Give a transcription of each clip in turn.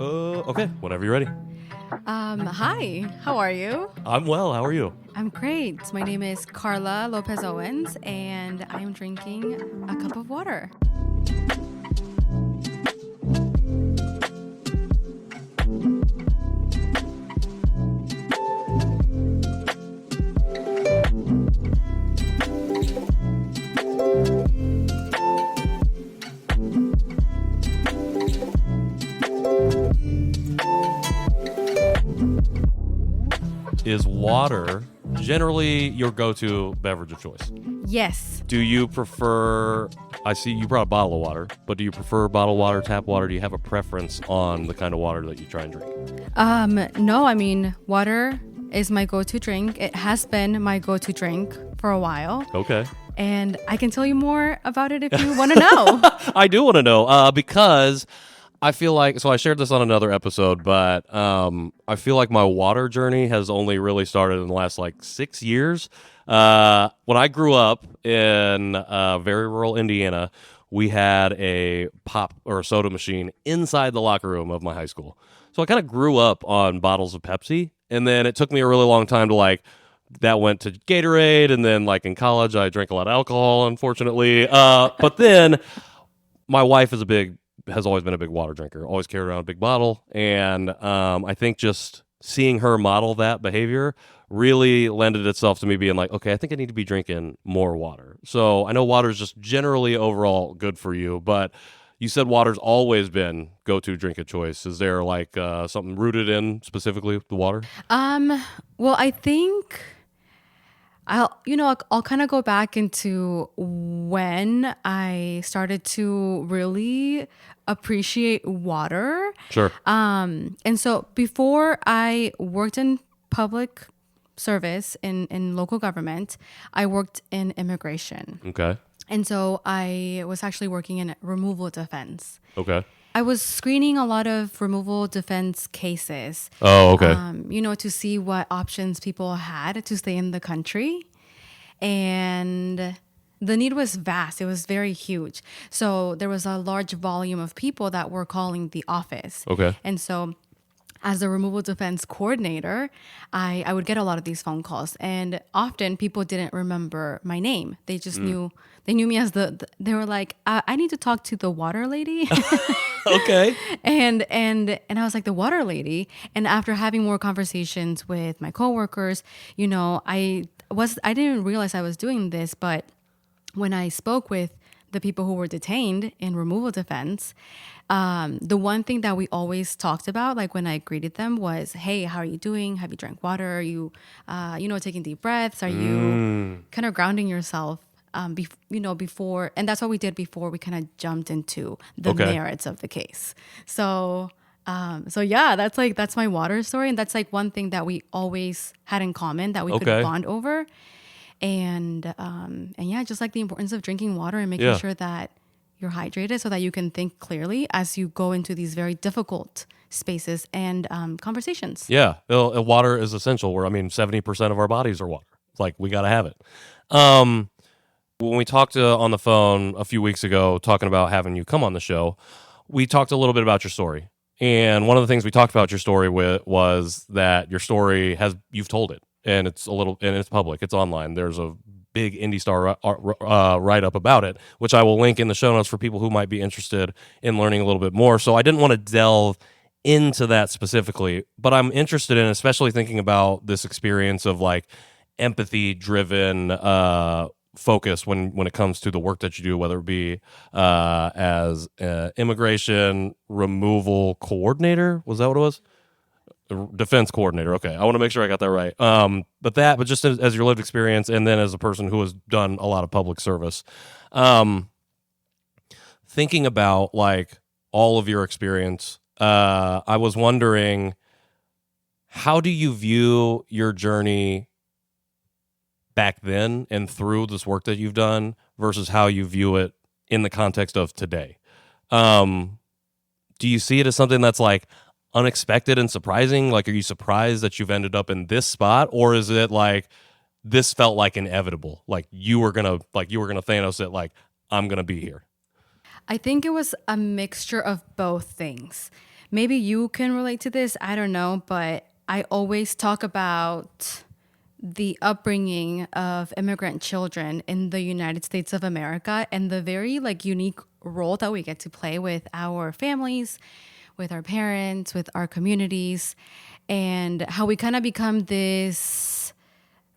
Okay, whenever you're ready. Hi, how are you? I'm well. How are you? I'm great. My name is Karla López Owens, and I'm drinking a cup of water. Is water generally your go-to beverage of choice? Yes. Do you prefer, I see you brought a bottle of water, but do you prefer bottled water, tap water? Do you have a preference on the kind of water that you try and drink? No, I mean, water is my go-to drink. It has been my go-to drink for a while. Okay. And I can tell you more about it if you want to know. I do want to know because I feel like, so I shared this on another episode, but I feel like my water journey has only really started in the last 6 years. When I grew up in very rural Indiana, we had a pop or a soda machine inside the locker room of my high school. So I kind of grew up on bottles of Pepsi, and then it took me a really long time to that went to Gatorade, and then in college I drank a lot of alcohol, unfortunately. But then my wife has always been a big water drinker, always carried around a big bottle. And I think just seeing her model that behavior really lended itself to me being like, okay, I think I need to be drinking more water. So I know water is just generally overall good for you, but you said water's always been go-to drink of choice. Is there something rooted in specifically the water? Well, I think I'll kind of go back into when I started to really appreciate water. Sure. And so before I worked in public service in local government, I worked in immigration. Okay. And so I was actually working in removal defense. Okay. I was screening a lot of removal defense cases. Oh, okay. To see what options people had to stay in the country. And the need was vast. It was very huge. So there was a large volume of people that were calling the office. Okay. And so as a removal defense coordinator, I would get a lot of these phone calls. And often people didn't remember my name. They just knew me as they were like, I need to talk to the water lady. Okay. And I was like, the water lady. And after having more conversations with my coworkers, I didn't realize I was doing this, but when I spoke with the people who were detained in removal defense, the one thing that we always talked about, when I greeted them, was, hey, how are you doing? Have you drank water? Are you, taking deep breaths? Are you kind of grounding yourself? Before, and that's what we did before we kind of jumped into the merits of the case. So yeah, that's my water story, and that's one thing that we always had in common that we could bond over, and yeah, just the importance of drinking water and making sure that you're hydrated so that you can think clearly as you go into these very difficult spaces and conversations. Yeah, water is essential. 70% of our bodies are water. It's we got to have it. When we talked on the phone a few weeks ago, talking about having you come on the show, we talked a little bit about your story. And one of the things we talked about your story with was that your story you've told it, and it's public, it's online. There's a big IndyStar write-up about it, which I will link in the show notes for people who might be interested in learning a little bit more. So I didn't want to delve into that specifically, but I'm interested in, especially thinking about this experience of empathy-driven focus when it comes to the work that you do, whether it be as immigration removal coordinator. Was that what it was? Defense coordinator. Okay, I want to make sure I got that right. But just as your lived experience, and then as a person who has done a lot of public service, thinking about all of your experience, I was wondering, how do you view your journey back then and through this work that you've done versus how you view it in the context of today? Do you see it as something that's unexpected and surprising? Are you surprised that you've ended up in this spot, or is it this felt inevitable? You were gonna Thanos it. I'm gonna be here. I think it was a mixture of both things, maybe you can relate to this. I don't know, but I always talk about the upbringing of immigrant children in the United States of America and the very like unique role that we get to play with our families, with our parents, with our communities, and how we kind of become this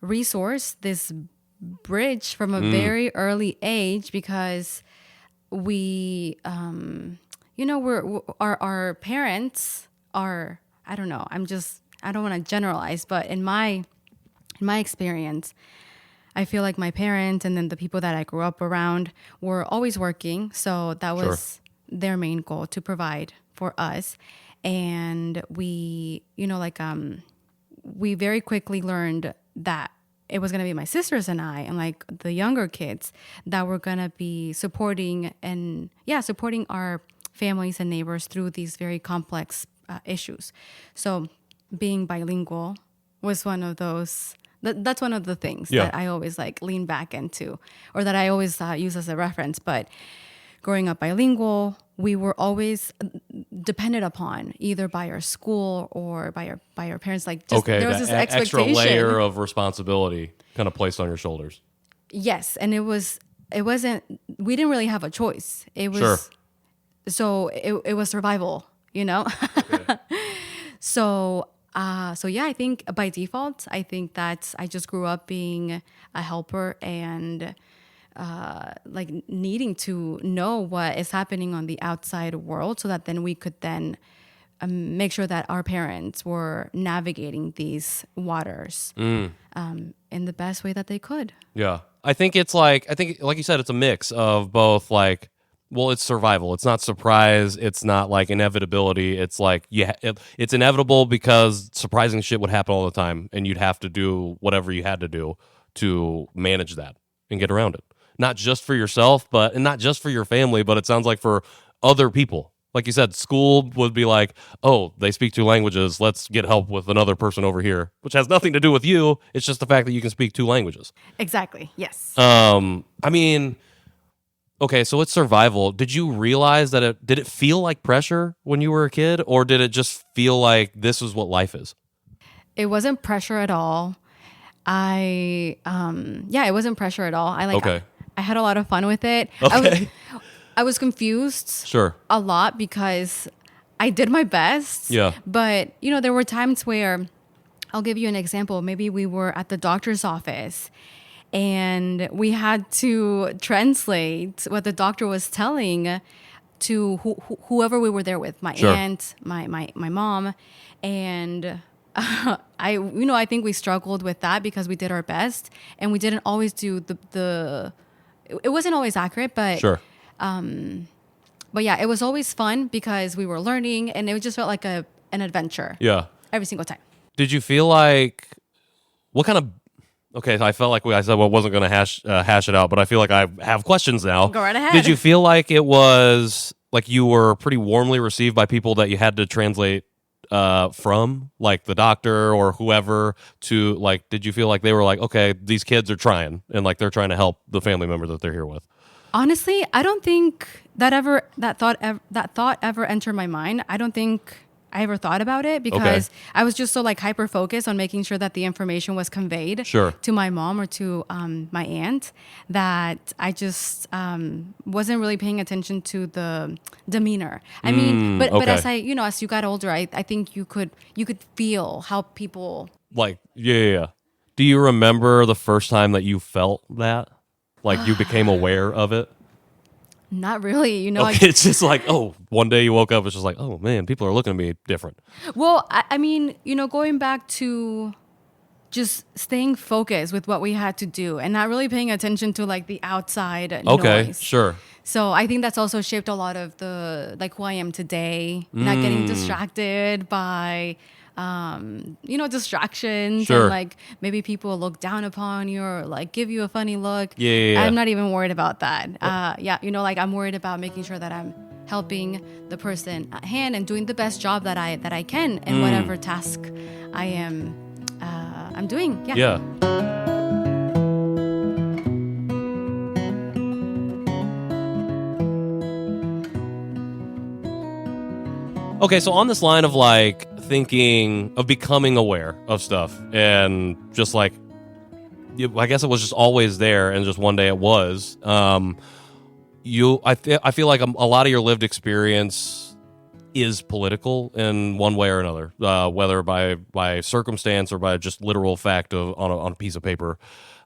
resource, this bridge from a very early age because we, our parents are, I don't know, I don't want to generalize, but in my experience, I feel like my parents and then the people that I grew up around were always working. So that was their main goal, to provide for us. And we, we very quickly learned that it was going to be my sisters and I and like the younger kids that were going to be supporting our families and neighbors through these very complex issues. So being bilingual was one of those. That's one of the things that I always like lean back into, or that I always use as a reference. But growing up bilingual, we were always dependent upon either by our school or by our parents. Like just, there was this expectation, extra layer of responsibility kind of placed on your shoulders. Yes, and it wasn't. We didn't really have a choice. It was so it was survival, Okay. So yeah, I think by default, I just grew up being a helper and like needing to know what is happening on the outside world so that then we could then make sure that our parents were navigating these waters in the best way that they could. Yeah. I think like you said, it's a mix of both like, well, it's survival. It's not surprise. It's not like inevitability. It's like, it's inevitable because surprising shit would happen all the time and you'd have to do whatever you had to do to manage that and get around it. Not just for yourself, and not just for your family, but it sounds like for other people. Like you said, school would be like, oh, they speak 2 languages. Let's get help with another person over here, which has nothing to do with you. It's just the fact that you can speak 2 languages. Exactly. Yes. I mean, okay, so it's survival. Did you realize that did it feel like pressure when you were a kid, or did it just feel like this is what life is? It wasn't pressure at all. It wasn't pressure at all. I had a lot of fun with it. Okay. I was confused Sure. a lot because I did my best. Yeah. But, there were times where, I'll give you an example. Maybe we were at the doctor's office and we had to translate what the doctor was telling to whoever we were there with, my aunt, my mom. And I think we struggled with that because we did our best and we didn't always do it wasn't always accurate, but sure. But yeah, it was always fun because we were learning and it just felt like an adventure. Yeah. Every single time. Did you feel like okay, so I felt like I said, well, I wasn't going to hash it out, but I feel like I have questions now. Go right ahead. Did you feel like it was like you were pretty warmly received by people that you had to translate from, like the doctor or whoever, to like, did you feel like they were like, okay, these kids are trying and like they're trying to help the family member that they're here with? Honestly, I don't think that thought ever entered my mind. I don't think I ever thought about it because I was just so like hyper focused on making sure that the information was conveyed to my mom or to my aunt that I just wasn't really paying attention to the demeanor. I mean, but as as you got older, I think you could feel how people like yeah. Do you remember the first time that you felt that? Like you became aware of it? Not really, Okay, it's just like, oh, one day you woke up, it's just like, oh man, people are looking at me different. Well, I mean, going back to just staying focused with what we had to do and not really paying attention to like the outside noise. Okay, sure. So I think that's also shaped a lot of the like who I am today, not getting distracted by distractions and like maybe people look down upon you or like give you a funny look. Yeah. I'm not even worried about that. Like I'm worried about making sure that I'm helping the person at hand and doing the best job that I can in whatever task I'm doing. Yeah. Okay, so on this line of like thinking of becoming aware of stuff and just like, I guess it was just always there and just one day it was. I feel like a lot of your lived experience is political in one way or another, whether by circumstance or by just literal fact on a piece of paper.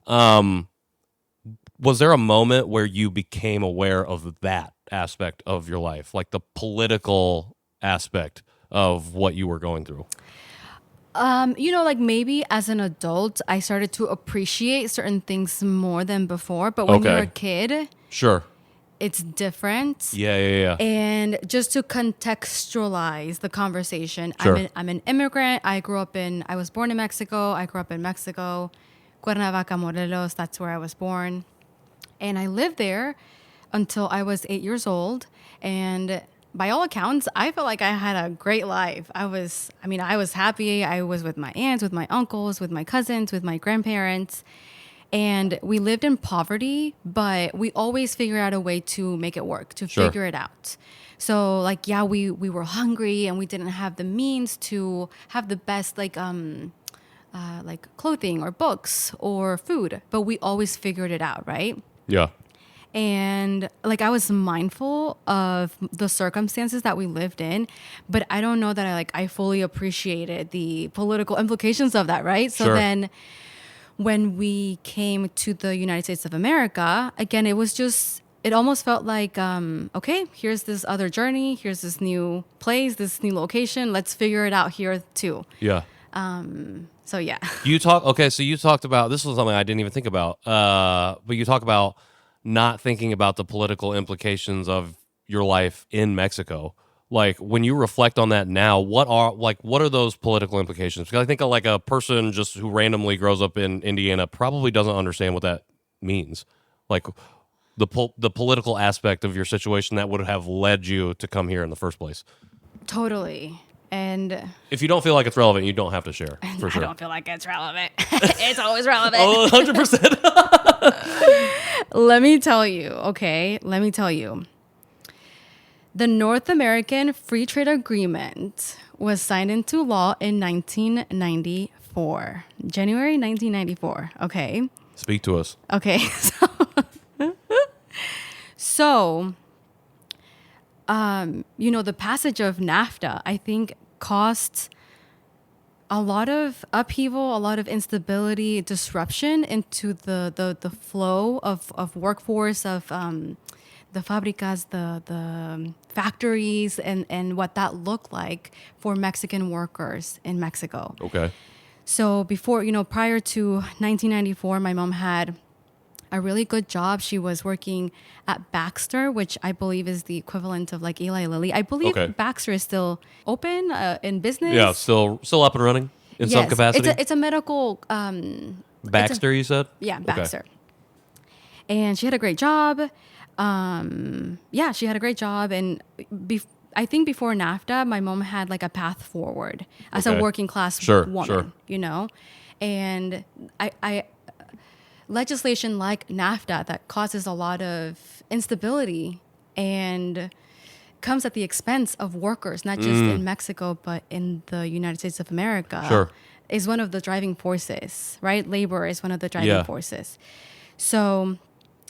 Was there a moment where you became aware of that aspect of your life, like the political aspect of what you were going through? Like maybe as an adult, I started to appreciate certain things more than before. But when you're a kid, sure, it's different. Yeah. And just to contextualize the conversation, Sure. I'm an immigrant. I was born in Mexico. I grew up in Mexico, Cuernavaca, Morelos. That's where I was born. And I lived there until I was 8 years old. And by all accounts, I felt like I had a great life. I was happy. I was with my aunts, with my uncles, with my cousins, with my grandparents. And we lived in poverty, but we always figured out a way to make it work, to Sure. figure it out. So we were hungry and we didn't have the means to have the best like clothing or books or food, but we always figured it out, right? Yeah. And like I was mindful of the circumstances that we lived in, but I don't know that I fully appreciated the political implications of that, right? So Sure. then when we came to the United States of America, again, it almost felt like, okay, here's this other journey, here's this new place, this new location, let's figure it out here too. Yeah. So yeah. So you talked about, this was something I didn't even think about, but you talk about not thinking about the political implications of your life in Mexico. Like when you reflect on that now, what are those political implications? Because I think like a person just who randomly grows up in Indiana probably doesn't understand what that means. Like the political aspect of your situation that would have led you to come here in the first place. Totally. And if you don't feel like it's relevant, you don't have to share. For sure. I don't feel like it's relevant. It's always relevant. Oh, 100%. Let me tell you, okay? Let me tell you. The North American Free Trade Agreement was signed into law in 1994. January 1994, okay? Speak to us. Okay. So the passage of NAFTA, I think, caused a lot of upheaval, a lot of instability, disruption into the flow of workforce, of the fabricas, the factories, and what that looked like for Mexican workers in Mexico. Okay. So prior to 1994, my mom had a really good job. She was working at Baxter, which I believe is the equivalent of like Eli Lilly. I believe Baxter is still open in business. Yeah, still up and running in some capacity. It's a medical. Baxter, you said? Yeah, Baxter. Okay. And she had a great job. She had a great job. And I think before NAFTA, my mom had like a path forward as a working class woman, And I legislation like NAFTA that causes a lot of instability and comes at the expense of workers, not just in Mexico, but in the United States of America, is one of the driving forces, right? Labor is one of the driving forces. So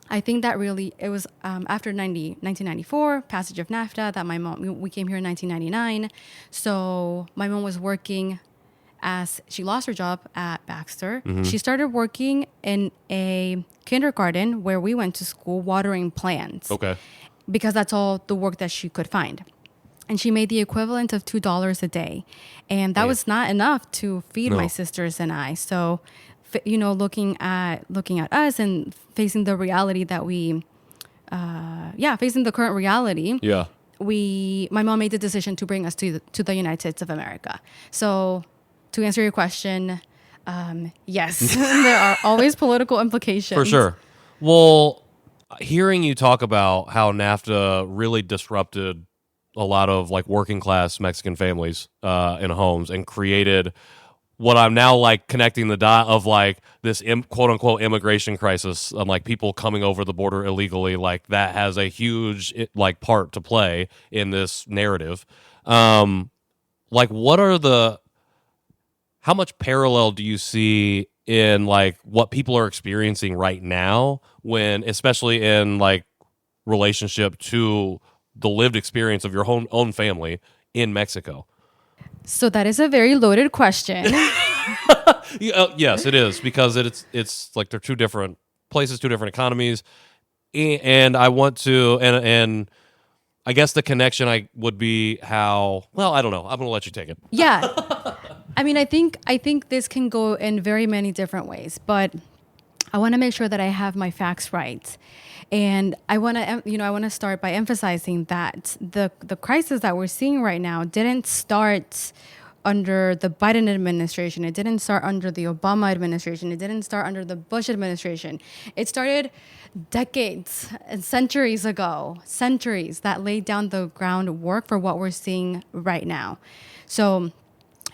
I think that really, it was after 1994, passage of NAFTA, that we came here in 1999. So my mom was working as she lost her job at Baxter. Mm-hmm. She started working in a kindergarten where we went to school, watering plants. Okay. Because that's all the work that she could find. And she made the equivalent of $2 a day. And that was not enough to feed my sisters and I. So, looking at us and facing the reality that facing the current reality. Yeah. My mom made the decision to bring us to the United States of America. So, to answer your question, yes, there are always political implications. For sure. Well, hearing you talk about how NAFTA really disrupted a lot of like working class Mexican families in homes and created what I'm now like connecting the dot of like this quote unquote immigration crisis and like people coming over the border illegally, like that has a huge like part to play in this narrative. Like how much parallel do you see in like what people are experiencing right now when, especially in like relationship to the lived experience of your own family in Mexico? So that is a very loaded question. Yes, it is, because it's like they're two different places, two different economies, and I want to and I guess the connection I would be how, well, I don't know. I'm gonna let you take it. Yeah, I mean, I think this can go in very many different ways, but I want to make sure that I have my facts right. And I want to start by emphasizing that the crisis that we're seeing right now didn't start under the Biden administration. It didn't start under the Obama administration. It didn't start under the Bush administration. It started decades and centuries ago, centuries that laid down the groundwork for what we're seeing right now. So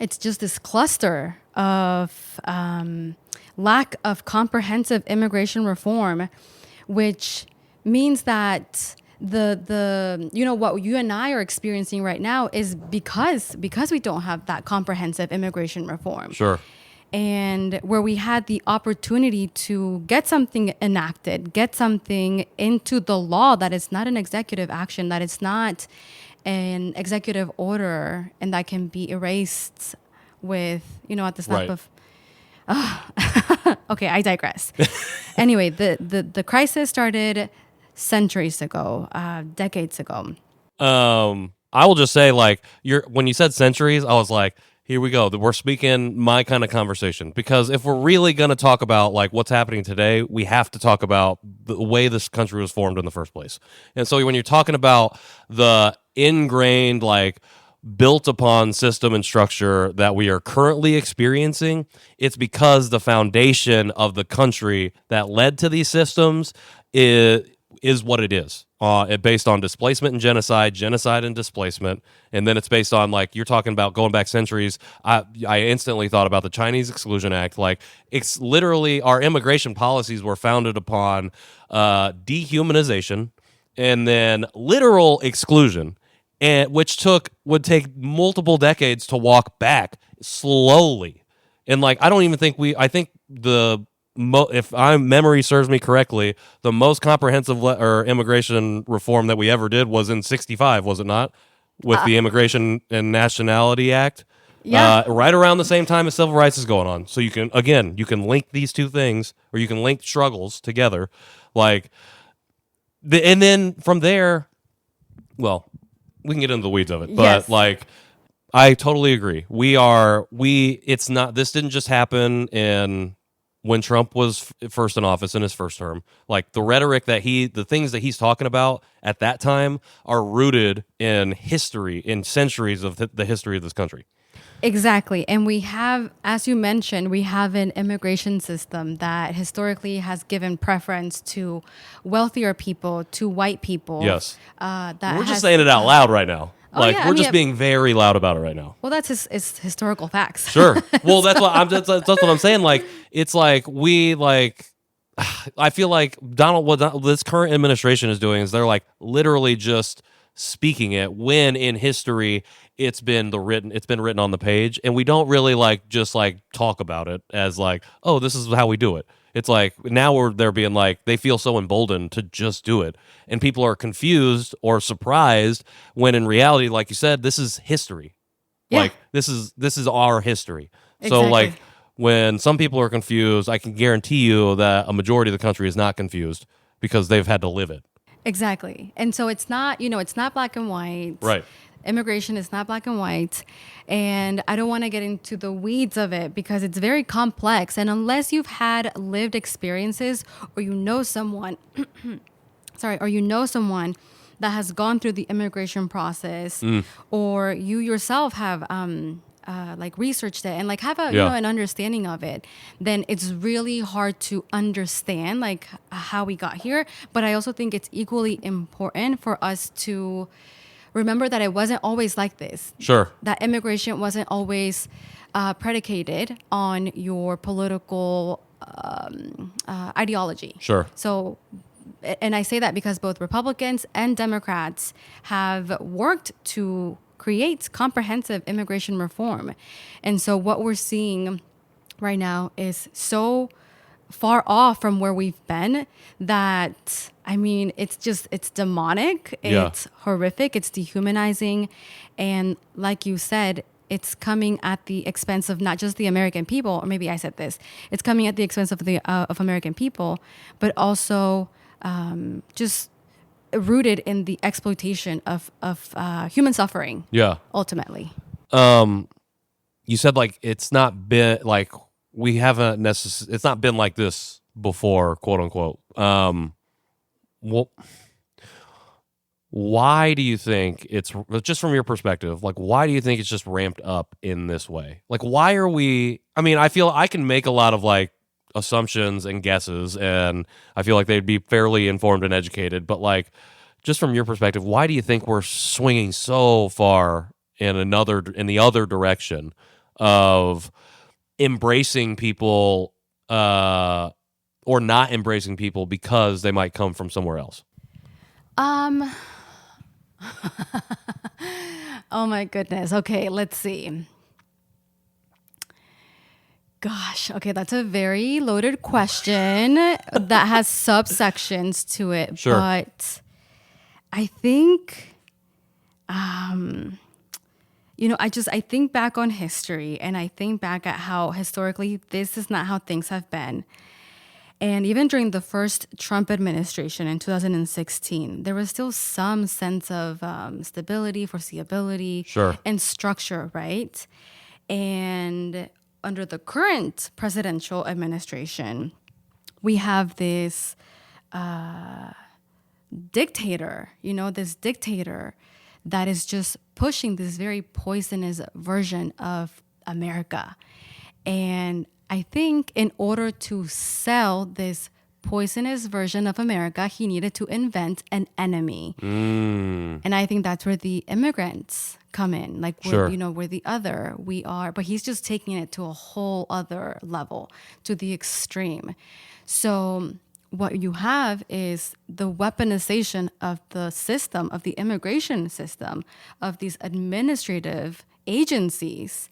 it's just this cluster of lack of comprehensive immigration reform, which means that the what you and I are experiencing right now is because we don't have that comprehensive immigration reform. Sure. And where we had the opportunity to get something enacted, get something into the law that is not an executive action, that it's not an executive order, and that can be erased with, at the snap of... Okay, I digress. Anyway, the crisis started centuries ago, decades ago. I will just say, like, when you said centuries, I was like, here we go. We're speaking my kind of conversation, because if we're really going to talk about like what's happening today, we have to talk about the way this country was formed in the first place. And so when you're talking about the ingrained, like, built upon system and structure that we are currently experiencing, it's because the foundation of the country that led to these systems is what it is. Based on displacement and genocide and displacement, and then it's based on, like, you're talking about going back centuries. I instantly thought about the Chinese Exclusion Act. Like, it's literally our immigration policies were founded upon dehumanization and then literal exclusion, and which would take multiple decades to walk back slowly. And like, I don't even think I think if memory serves me correctly, the most comprehensive immigration reform that we ever did was in '65, was it not? With the Immigration and Nationality Act. Yeah. Right around the same time as civil rights is going on. So you can link these two things, or you can link struggles together. Like, and then from there, well, we can get into the weeds of it. But yes. Like, I totally agree. It's not, this didn't just happen when Trump was first in office in his first term. Like, the rhetoric the things that he's talking about at that time are rooted in history, in centuries of the history of this country. Exactly. And we have, as you mentioned, we have an immigration system that historically has given preference to wealthier people, to white people. Yes. We're just saying it out loud right now. We're just being very loud about it right now. Well, that's it's historical facts. Sure. Well, that's what I'm saying. Like, it's like I feel like what this current administration is doing is they're like literally just speaking it, when in history it's been written on the page, and we don't really just talk about it as like, oh, this is how we do it. It's like now they're being like, they feel so emboldened to just do it, and people are confused or surprised when in reality, like you said, this is history. Yeah. Like, this is our history. Exactly. So like, when some people are confused, I can guarantee you that a majority of the country is not confused because they've had to live it. Exactly. And so it's not black and white. Right. Immigration is not black and white. And I don't want to get into the weeds of it because it's very complex. And unless you've had lived experiences, or you know someone, that has gone through the immigration process, or you yourself have researched it and have an understanding of it, then it's really hard to understand how we got here. But I also think it's equally important for us to remember that it wasn't always like this. Sure. That immigration wasn't always predicated on your political ideology. Sure. So, and I say that because both Republicans and Democrats have worked to create comprehensive immigration reform. And so what we're seeing right now is so far off from where we've been that, I mean, it's demonic, it's horrific, it's dehumanizing. And like you said, it's coming at the expense of not just the American people, or maybe I said this, it's coming at the expense of the of American people, but also just rooted in the exploitation of human suffering. Yeah. Ultimately. You said like it's not been like we haven't it's not been like this before, quote unquote. Well, why do you think it's just from your perspective? Like, why do you think it's just ramped up in this way? Like, why are we? I mean, I feel I can make a lot of like assumptions and guesses, and I feel like they'd be fairly informed and educated. But like, just from your perspective, why do you think we're swinging so far in the other direction of embracing people or not embracing people because they might come from somewhere else? Oh my goodness. Okay, let's see. Gosh, okay, that's a very loaded question that has subsections to it. Sure. But I think, I think back on history, and I think back at how historically this is not how things have been. And even during the first Trump administration in 2016, there was still some sense of stability, foreseeability, Sure, and structure, right? And under the current presidential administration, we have this dictator that is just pushing this very poisonous version of America. And I think in order to sell this poisonous version of America, he needed to invent an enemy. And I think that's where the immigrants come in. Like, we're the other. We are, but he's just taking it to a whole other level, to the extreme. So what you have is the weaponization of the system, of the immigration system, of these administrative agencies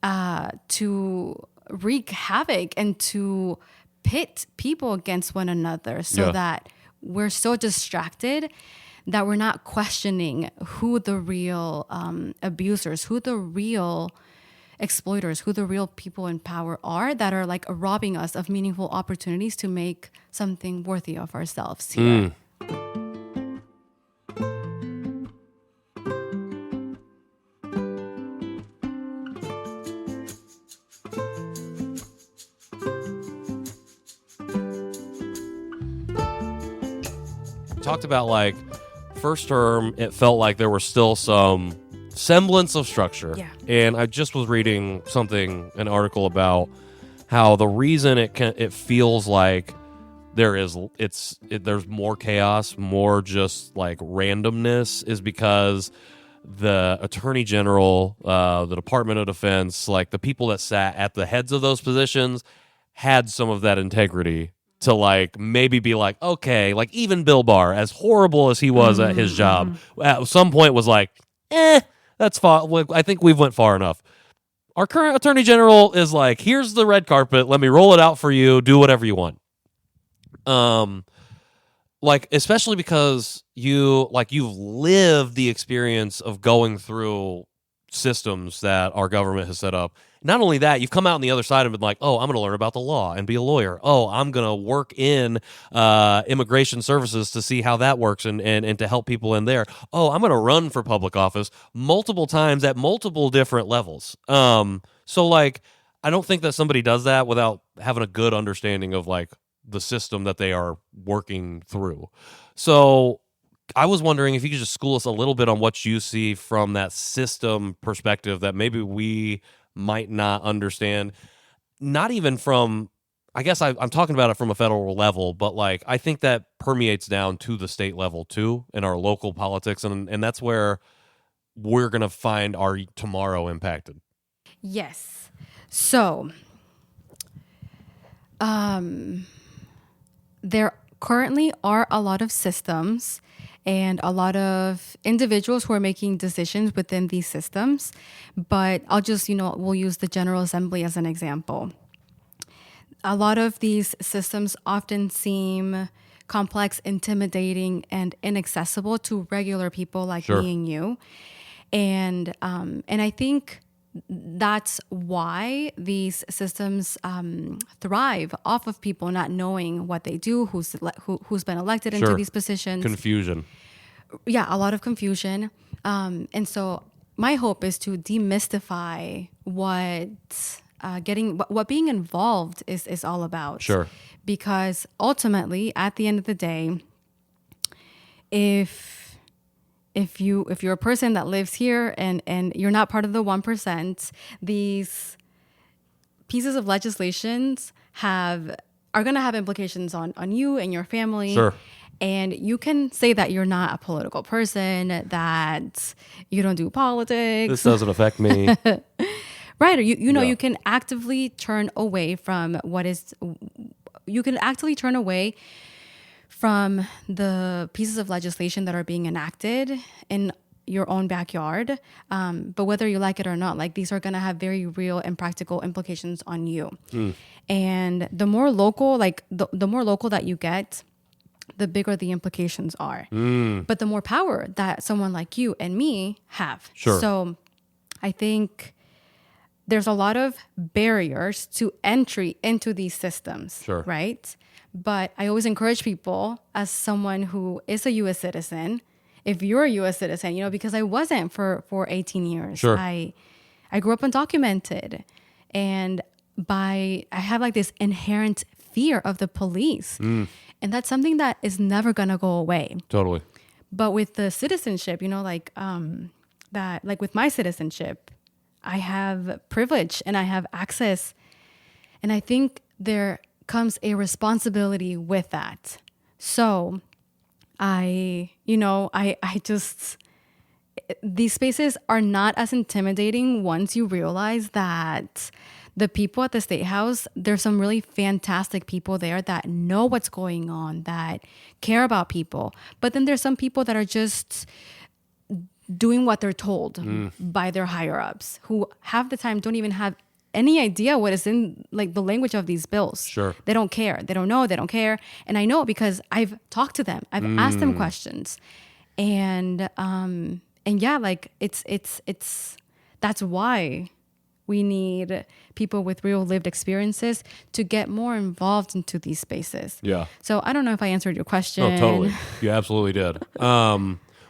to wreak havoc and to pit people against one another so that we're so distracted that we're not questioning who the real abusers, who the real exploiters, who the real people in power are that are like robbing us of meaningful opportunities to make something worthy of ourselves here. Talked about like first term, it felt like there was still some semblance of structure. Yeah. And I just was reading an article about how the reason it feels like there's more chaos, more just like randomness is because the Attorney General, the Department of Defense, like the people that sat at the heads of those positions had some of that integrity to like maybe be like, okay, like even Bill Barr, as horrible as he was at his job, at some point was like, that's fine. I think we've went far enough. Our current Attorney General is like, here's the red carpet. Let me roll it out for you. Do whatever you want. Like, especially because you've lived the experience of going through systems that our government has set up. Not only that, you've come out on the other side and been like, oh, I'm going to learn about the law and be a lawyer. Oh, I'm going to work in immigration services to see how that works and to help people in there. Oh, I'm going to run for public office multiple times at multiple different levels. So, like, I don't think that somebody does that without having a good understanding of, like, the system that they are working through. So I was wondering if you could just school us a little bit on what you see from that system perspective that maybe we might not understand. Not even from, I guess I'm talking about it from a federal level, but like I think that permeates down to the state level too in our local politics, and that's where we're going to find our tomorrow impacted. Yes. So, there currently are a lot of systems and a lot of individuals who are making decisions within these systems. But I'll just, we'll use the General Assembly as an example. A lot of these systems often seem complex, intimidating, and inaccessible to regular people like Sure. me and you. And I think that's why these systems thrive off of people not knowing what they do, who's been elected into Sure. these positions. Confusion. Yeah, a lot of confusion. And so my hope is to demystify what being involved is all about. Sure. Because ultimately, at the end of the day, if you're a person that lives here and you're not part of the 1%, these pieces of legislations are going to have implications on you and your family. Sure. And you can say that you're not a political person, that you don't do politics. This doesn't affect me. Right. Or Yeah. you can actively turn away from from the pieces of legislation that are being enacted in your own backyard. But whether you like it or not, like these are going to have very real and practical implications on you. And the more local, the more local that you get, the bigger the implications are. But the more power that someone like you and me have. Sure. So I think there's a lot of barriers to entry into these systems. Sure. Right? But I always encourage people, as someone who is a U.S. citizen, if you're a U.S. citizen, because I wasn't for 18 years. Sure. I grew up undocumented, and I have like this inherent fear of the police. And that's something that is never going to go away. Totally. But with the citizenship, with my citizenship, I have privilege and I have access. And I think there comes a responsibility with that. So these spaces are not as intimidating once you realize that the people at the State House, there's some really fantastic people there that know what's going on, that care about people. But then there's some people that are just doing what they're told by their higher ups, who half the time don't even have any idea what is in like the language of these bills. Sure. They don't care. They don't know. They don't care. And I know because I've talked to them. I've asked them questions. And yeah, like it's that's why we need people with real lived experiences to get more involved into these spaces. Yeah. So I don't know if I answered your question. Oh, totally. You absolutely did.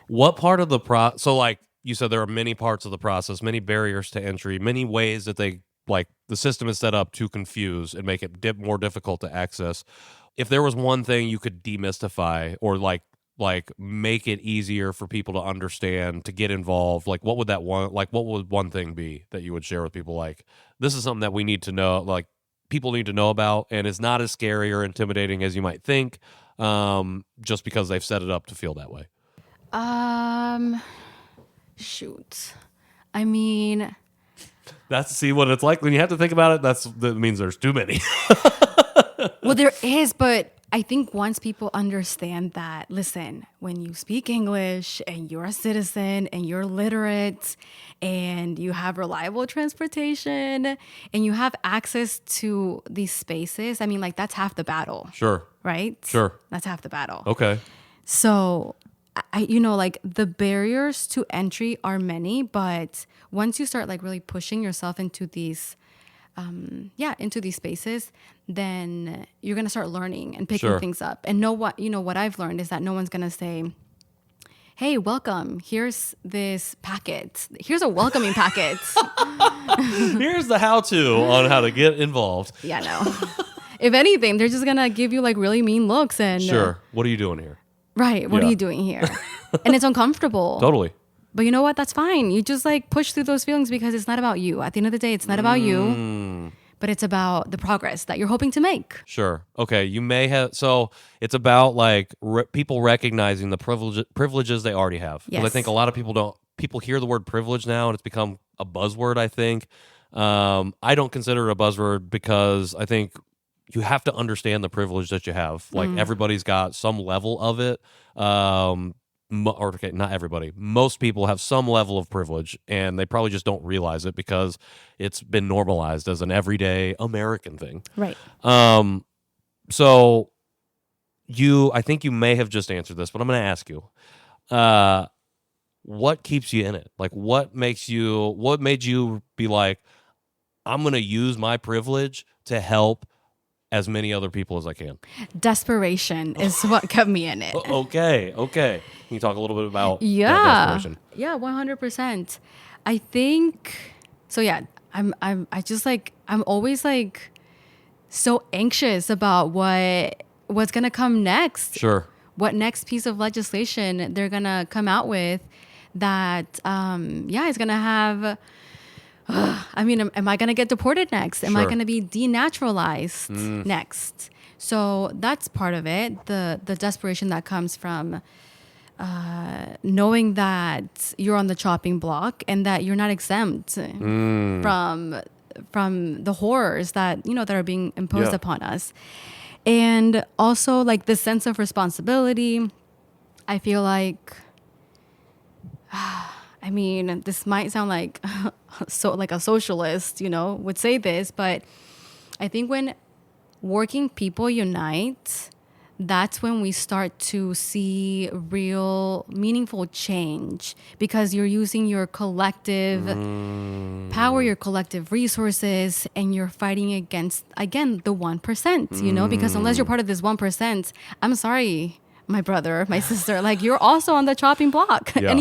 What part of the so like you said, there are many parts of the process, many barriers to entry, many ways that the system is set up to confuse and make it more difficult to access. If there was one thing you could demystify or like make it easier for people to understand, to get involved, what would one thing be that you would share with people? Like, this is something that we need to know, like people need to know about, and it's not as scary or intimidating as you might think, just because they've set it up to feel that way. Shoot. I mean, See what it's like when you have to think about it. That means there's too many. well, there is, but I think once people understand that, listen, when you speak English and you're a citizen and you're literate and you have reliable transportation and you have access to these spaces, I mean, like that's half the battle. Sure. Right? Sure. That's half the battle. Okay. So, the barriers to entry are many, but once you start really pushing yourself into these, into these spaces, then you're going to start learning and picking Sure. things up. And what I've learned is that no one's going to say, hey, welcome, here's this packet. Here's a welcoming packet. Here's the how-to on how to get involved. Yeah, no. If anything, they're just going to give you really mean looks and Sure. What are you doing here? Right. What are Yeah. you doing here? And it's uncomfortable. Totally. But you know what? That's fine. You just push through those feelings because it's not about you. At the end of the day, it's not about you, but it's about the progress that you're hoping to make. Sure. Okay. You may have. So it's about people recognizing the privileges they already have. Because I Yes. think a lot of people don't. People hear the word privilege now, and it's become a buzzword, I think. I don't consider it a buzzword because I think you have to understand the privilege that you have. Like everybody's got some level of it. Or okay, not everybody. Most people have some level of privilege, and they probably just don't realize it because it's been normalized as an everyday American thing. Right. So I think you may have just answered this, but I'm going to ask you, what keeps you in it? Like, what made you be like, I'm going to use my privilege to help as many other people as I can? Desperation is what kept me in it. Okay. Can you talk a little bit about that desperation? Yeah, 100%. I think so. Yeah, I'm always like so anxious about what's gonna come next. Sure. What next piece of legislation they're gonna come out with that is gonna have. I mean, am I going to get deported next? Am I going to be denaturalized next? So that's part of it. The desperation that comes from knowing that you're on the chopping block and that you're not exempt from the horrors that that are being imposed upon us, and also like the sense of responsibility. I feel like. I mean, this might sound like like a socialist, would say this, but I think when working people unite, that's when we start to see real meaningful change, because you're using your collective power, your collective resources, and you're fighting against, again, the 1%, because unless you're part of this 1%, I'm sorry, my brother, my sister, like you're also on the chopping block. Yeah. And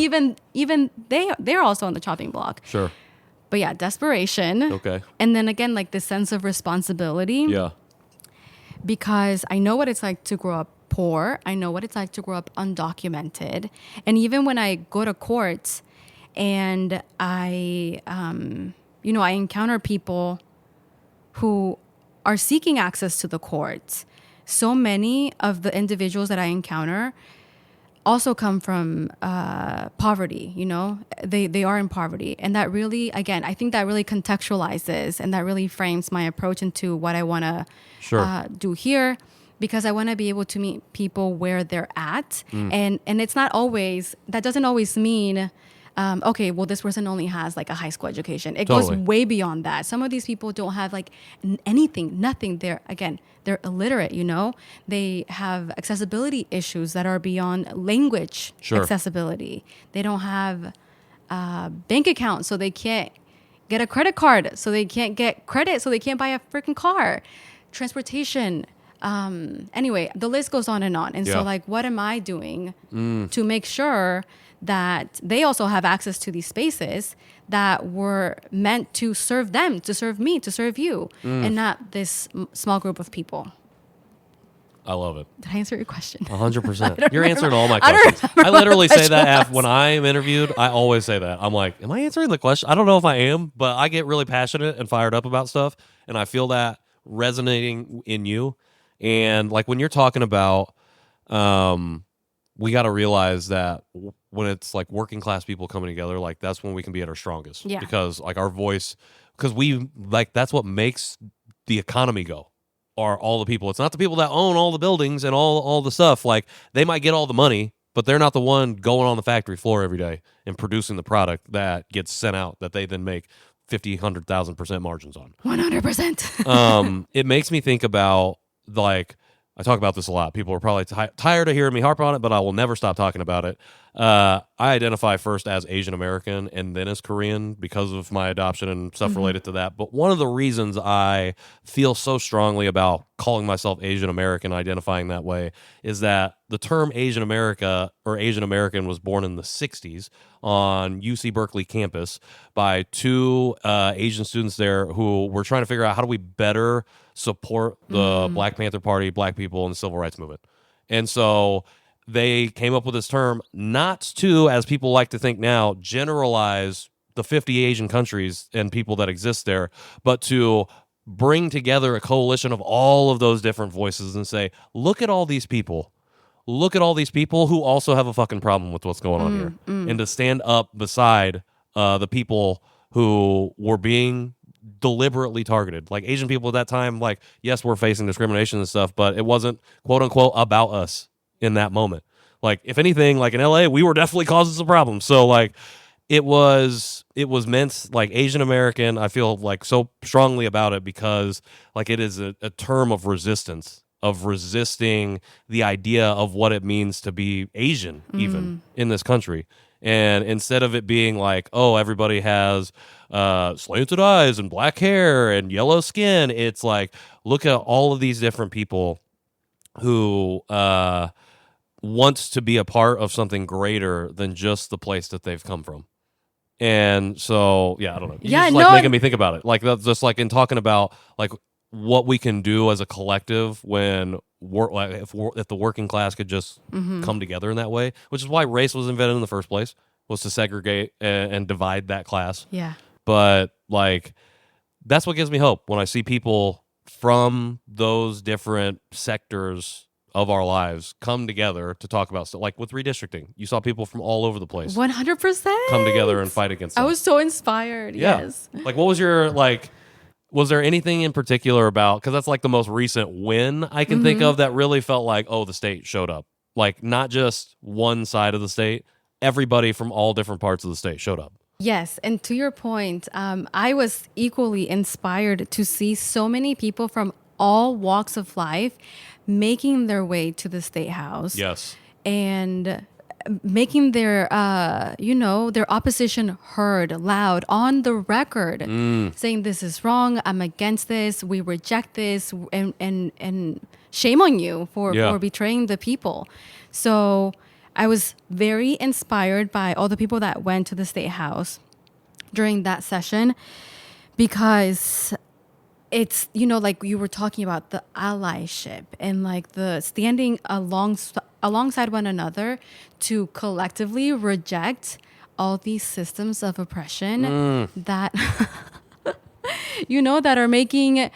even they're also on the chopping block. Sure. But yeah, desperation. Okay. And then again, like the sense of responsibility. Yeah. Because I know what it's like to grow up poor. I know what it's like to grow up undocumented. And even when I go to court and I encounter people who are seeking access to the courts, so many of the individuals that I encounter also come from poverty, they are in poverty. And that really, again, I think that really contextualizes and that really frames my approach into what I want to do here, because I want to be able to meet people where they're at. And it's not always, that doesn't always mean, okay, well, this person only has like a high school education. It goes way beyond that. Some of these people don't have like anything, nothing. They're illiterate, They have accessibility issues that are beyond language accessibility. They don't have bank accounts, so they can't get a credit card, so they can't get credit, so they can't buy a freaking car. Transportation. Anyway, the list goes on. And so like, what am I doing to make sure that they also have access to these spaces that were meant to serve them, to serve me, to serve you, and not this small group of people? I love it. Did I answer your question? 100%. You're answering all my questions. I literally say that when I am interviewed. I always say that. I'm like, am I answering the question? I don't know if I am, but I get really passionate and fired up about stuff, and I feel that resonating in you. And like when you're talking about, we got to realize that when it's like working class people coming together, like that's when we can be at our strongest. Yeah. Because like our voice, because we like, that's what makes the economy go, are all the people. It's not the people that own all the buildings and all the stuff. Like they might get all the money, but they're not the one going on the factory floor every day and producing the product that gets sent out that they then make 50, 100,000% margins on. 100%. It makes me think about, like, I talk about this a lot. People are probably tired of hearing me harp on it, but I will never stop talking about it. I identify first as Asian American and then as Korean because of my adoption and stuff related to that. But one of the reasons I feel so strongly about calling myself Asian American, identifying that way, is that the term Asian America or Asian American was born in the 60s on UC Berkeley campus by two Asian students there who were trying to figure out how do we better support the Black Panther Party, Black people, and the civil rights movement. And so they came up with this term not to, as people like to think now, generalize the 50 Asian countries and people that exist there, but to bring together a coalition of all of those different voices and say, look at all these people. Look at all these people who also have a fucking problem with what's going on here. And to stand up beside the people who were being deliberately targeted. Like Asian people at that time, like, yes, we're facing discrimination and stuff, but it wasn't quote unquote about us in that moment. Like, if anything, like in LA, we were definitely causing some problems. So like it was meant like Asian American. I feel like so strongly about it because like it is a term of resistance, of resisting the idea of what it means to be Asian even in this country. And instead of it being like, oh, everybody has slanted eyes and black hair and yellow skin, it's like, look at all of these different people who wants to be a part of something greater than just the place that they've come from. And so, yeah, I don't know. You're just like making me think about it. Like that's just like in talking about like what we can do as a collective when if the working class could just come together in that way, which is why race was invented in the first place, was to segregate and divide that class. Yeah. But like that's what gives me hope when I see people from those different sectors of our lives come together to talk about stuff. Like with redistricting, you saw people from all over the place 100% come together and fight against it. I was so inspired. Yeah. Yes. Like what was your like, was there anything in particular about, because that's like the most recent win I can think of that really felt like, oh, the state showed up. Like not just one side of the state, everybody from all different parts of the state showed up. Yes. And to your point, I was equally inspired to see so many people from all walks of life making their way to the State House. Yes. And making their, their opposition heard loud on the record, saying this is wrong, I'm against this, we reject this, and shame on you for betraying the people. So I was very inspired by all the people that went to the State House during that session because it's, like you were talking about the allyship and like the standing alongside one another to collectively reject all these systems of oppression that, that are making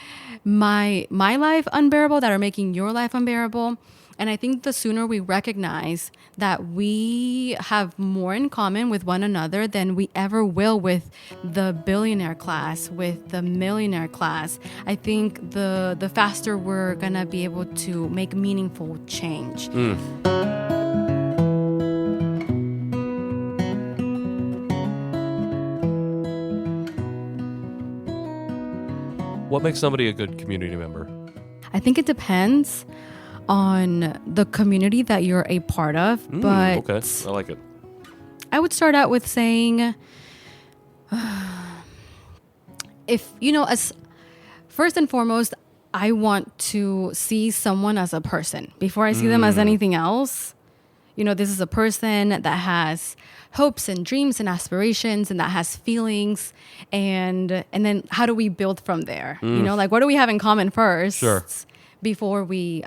my life unbearable, that are making your life unbearable. And I think the sooner we recognize that we have more in common with one another than we ever will with the billionaire class, with the millionaire class, I think the faster we're going to be able to make meaningful change. What makes somebody a good community member? I think it depends on the community that you're a part of, but okay, I like it. I would start out with saying, as first and foremost, I want to see someone as a person before I see them as anything else. This is a person that has hopes and dreams and aspirations and that has feelings, and then how do we build from there? Like what do we have in common first? Sure. Before we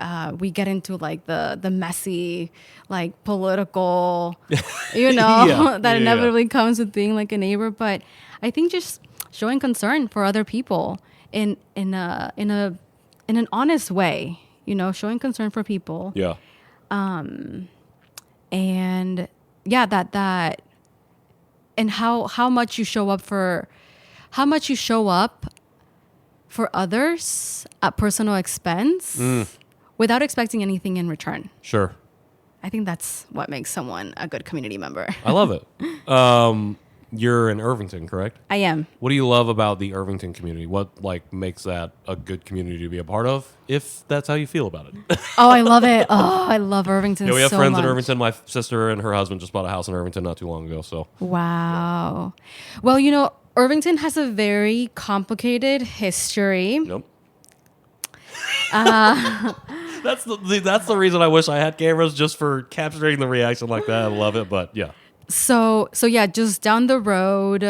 get into like the messy, like political, that inevitably comes with being like a neighbor. But I think just showing concern for other people in an honest way, showing concern for people. Yeah. And yeah, that and how much you show up for others at personal expense without expecting anything in return. Sure. I think that's what makes someone a good community member. I love it. You're in Irvington, correct? I am. What do you love about the Irvington community? What like makes that a good community to be a part of, if that's how you feel about it? Oh, I love it. Oh, I love Irvington so much. Yeah, we have friends in Irvington. My sister and her husband just bought a house in Irvington not too long ago. So. Wow. Well, Irvington has a very complicated history. Nope. That's the reason I wish I had cameras, just for capturing the reaction like that. I love it, but yeah. So yeah, just down the road,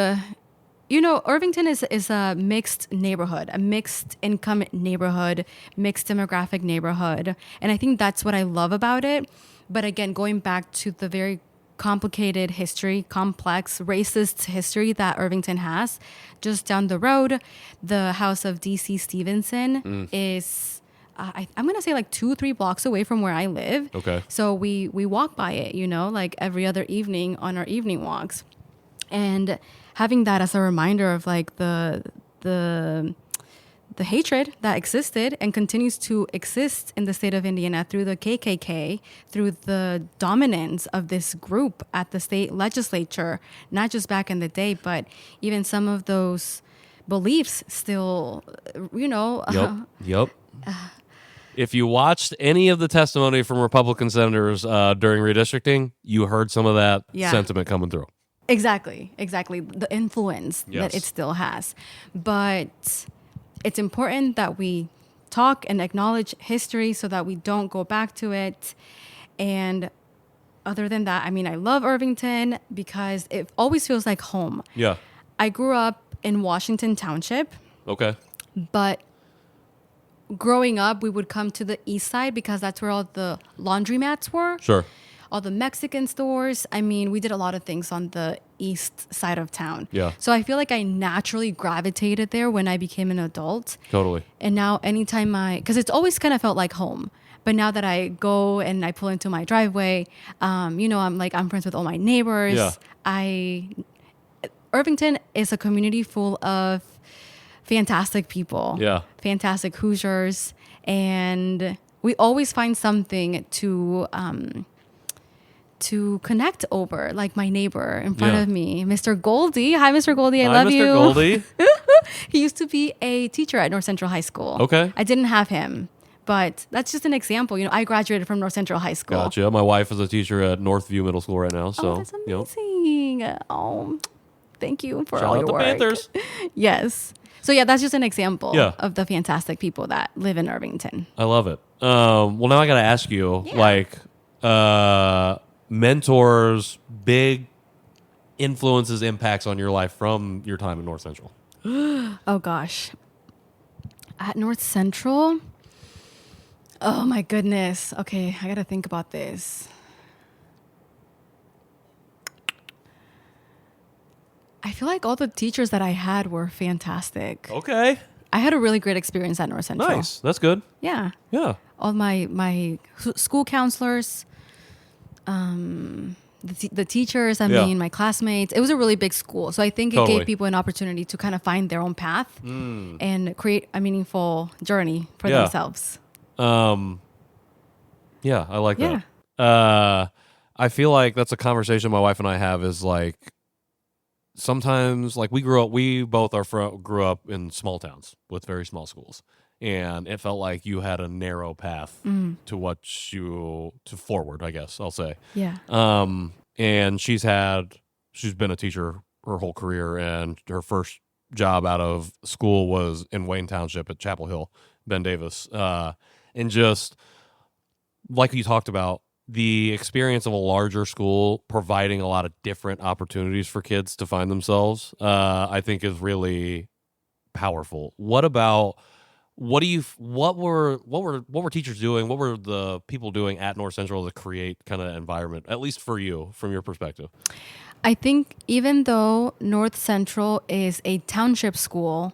Irvington is a mixed neighborhood, a mixed income neighborhood, mixed demographic neighborhood, and I think that's what I love about it. But again, going back to the very complicated history, complex, racist history that Irvington has, just down the road, the house of D.C. Stevenson is, I'm going to say like 2-3 blocks away from where I live. Okay. So we walk by it, like every other evening on our evening walks. And having that as a reminder of like the the hatred that existed and continues to exist in the state of Indiana through the KKK, through the dominance of this group at the state legislature, not just back in the day, but even some of those beliefs still, Yep. If you watched any of the testimony from Republican senators during redistricting, you heard some of that sentiment coming through. Exactly. The influence that it still has. But it's important that we talk and acknowledge history so that we don't go back to it. And other than that, I mean, I love Irvington because it always feels like home. Yeah. I grew up in Washington Township. Okay. But growing up, we would come to the east side because that's where all the laundromats were. Sure. All the Mexican stores. I mean, we did a lot of things on the east side of town. Yeah. So I feel like I naturally gravitated there when I became an adult. Totally. And now anytime because it's always kind of felt like home. But now that I go and I pull into my driveway, I'm friends with all my neighbors. Yeah. Irvington is a community full of fantastic people. Yeah. Fantastic Hoosiers. And we always find something to connect over, like my neighbor in front of me, Mr. Goldie. Hi, Mr. Goldie. I love you. Mr. Goldie. He used to be a teacher at North Central High School. Okay. I didn't have him, but that's just an example. I graduated from North Central High School. Gotcha. My wife is a teacher at Northview Middle School right now. So, that's amazing. Oh, thank you for shout all out your the work. Panthers. Yes. So yeah, that's just an example Yeah. of the fantastic people that live in Irvington. I love it. Well, now I got to ask you, mentors, big influences, impacts on your life from your time at North Central. Oh gosh. At North Central? Oh my goodness. Okay, I got to think about this. I feel like all the teachers that I had were fantastic. Okay. I had a really great experience at North Central. Nice. That's good. Yeah. Yeah. All my school counselors, the teachers, my classmates. It was a really big school. So I think it Totally. gave people an opportunity to kind of find their own path and create a meaningful journey for themselves. Yeah, I like that. I feel like that's a conversation my wife and I have is like, sometimes like we both grew up in small towns with very small schools, and it felt like you had a narrow path to forward, I guess I'll say. Yeah. And she's been a teacher her whole career, and her first job out of school was in Wayne Township at Chapel Hill, Ben Davis. And just like you talked about, the experience of a larger school providing a lot of different opportunities for kids to find themselves, I think is really powerful. What were teachers doing? What were the people doing at North Central to create kind of that environment, at least for you, from your perspective? I think even though North Central is a township school,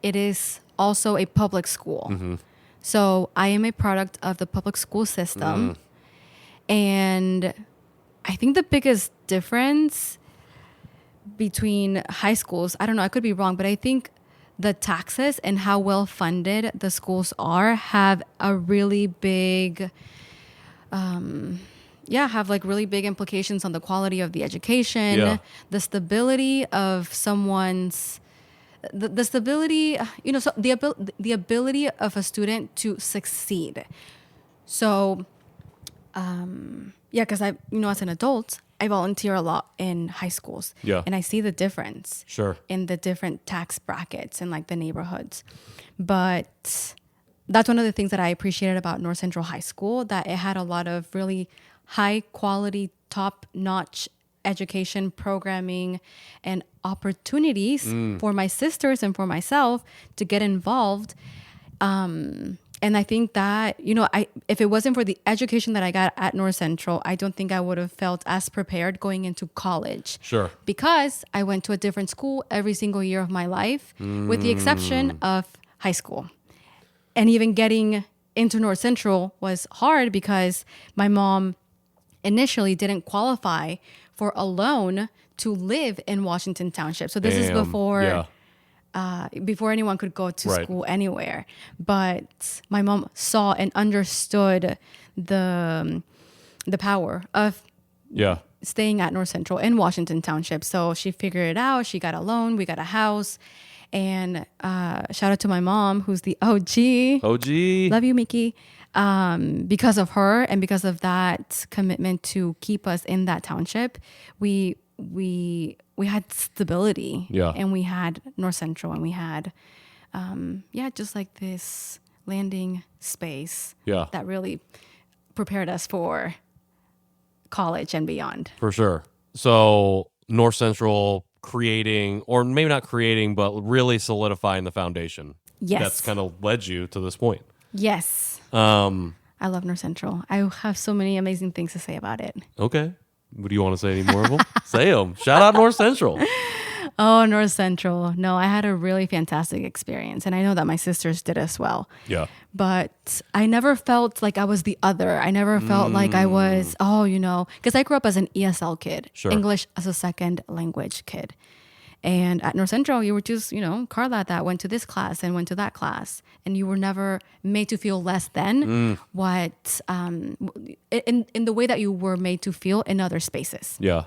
it is also a public school. Mm-hmm. So I am a product of the public school system. And I think the biggest difference between high schools, I don't know, I could be wrong, but I think the taxes and how well funded the schools are have a really big, have like really big implications on the quality of the education, the stability of someone's, the stability, so the ability of a student to succeed. So, because as an adult, I volunteer a lot in high schools. Yeah. And I see the difference. Sure. In the different tax brackets and like the neighborhoods. But that's one of the things that I appreciated about North Central High School, that it had a lot of really high quality, top-notch education programming and opportunities for my sisters and for myself to get involved. And I think that, if it wasn't for the education that I got at North Central, I don't think I would have felt as prepared going into college. Sure. Because I went to a different school every single year of my life, with the exception of high school. And even getting into North Central was hard because my mom initially didn't qualify for a loan to live in Washington Township. So this is before before anyone could go to Right. school anywhere. But my mom saw and understood the power of Yeah. staying at North Central in Washington Township. So she figured it out. She got a loan. We got a house. And shout out to my mom, who's the OG. OG. Love you, Mickey. Because of her and because of that commitment to keep us in that township, we had stability. Yeah. And we had North Central, and we had just like this landing space. Yeah. That really prepared us for college and beyond. For sure. So North Central creating, or maybe not creating, but really solidifying the foundation. Yes. That's kind of led you to this point. Yes. Um, I love North Central. I have so many amazing things to say about it. okay. What do you want to say any more of them? Say them. Shout out North Central. Oh, North Central. No, I had a really fantastic experience. And I know that my sisters did as well. Yeah. But I never felt like I was the other. I never felt like I was, because I grew up as an ESL kid, Sure. English as a second language kid. And at North Central, you were just, Karla that went to this class and went to that class. And you were never made to feel less than what, in the way that you were made to feel in other spaces. Yeah.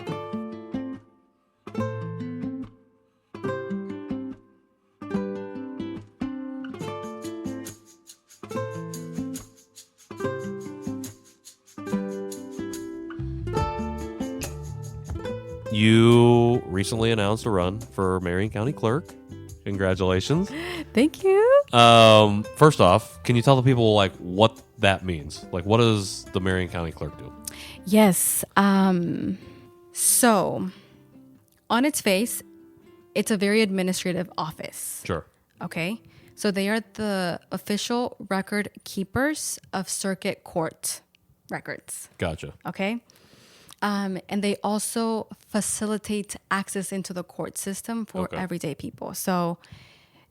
You recently announced a run for Marion County Clerk. Congratulations. Thank you. First off, can you tell the people like what that means? Like, what does the Marion County Clerk do? Yes. So on its face, it's a very administrative office. Sure. Okay. So they are the official record keepers of circuit court records. Gotcha. Okay. And they also facilitate access into the court system for everyday people. So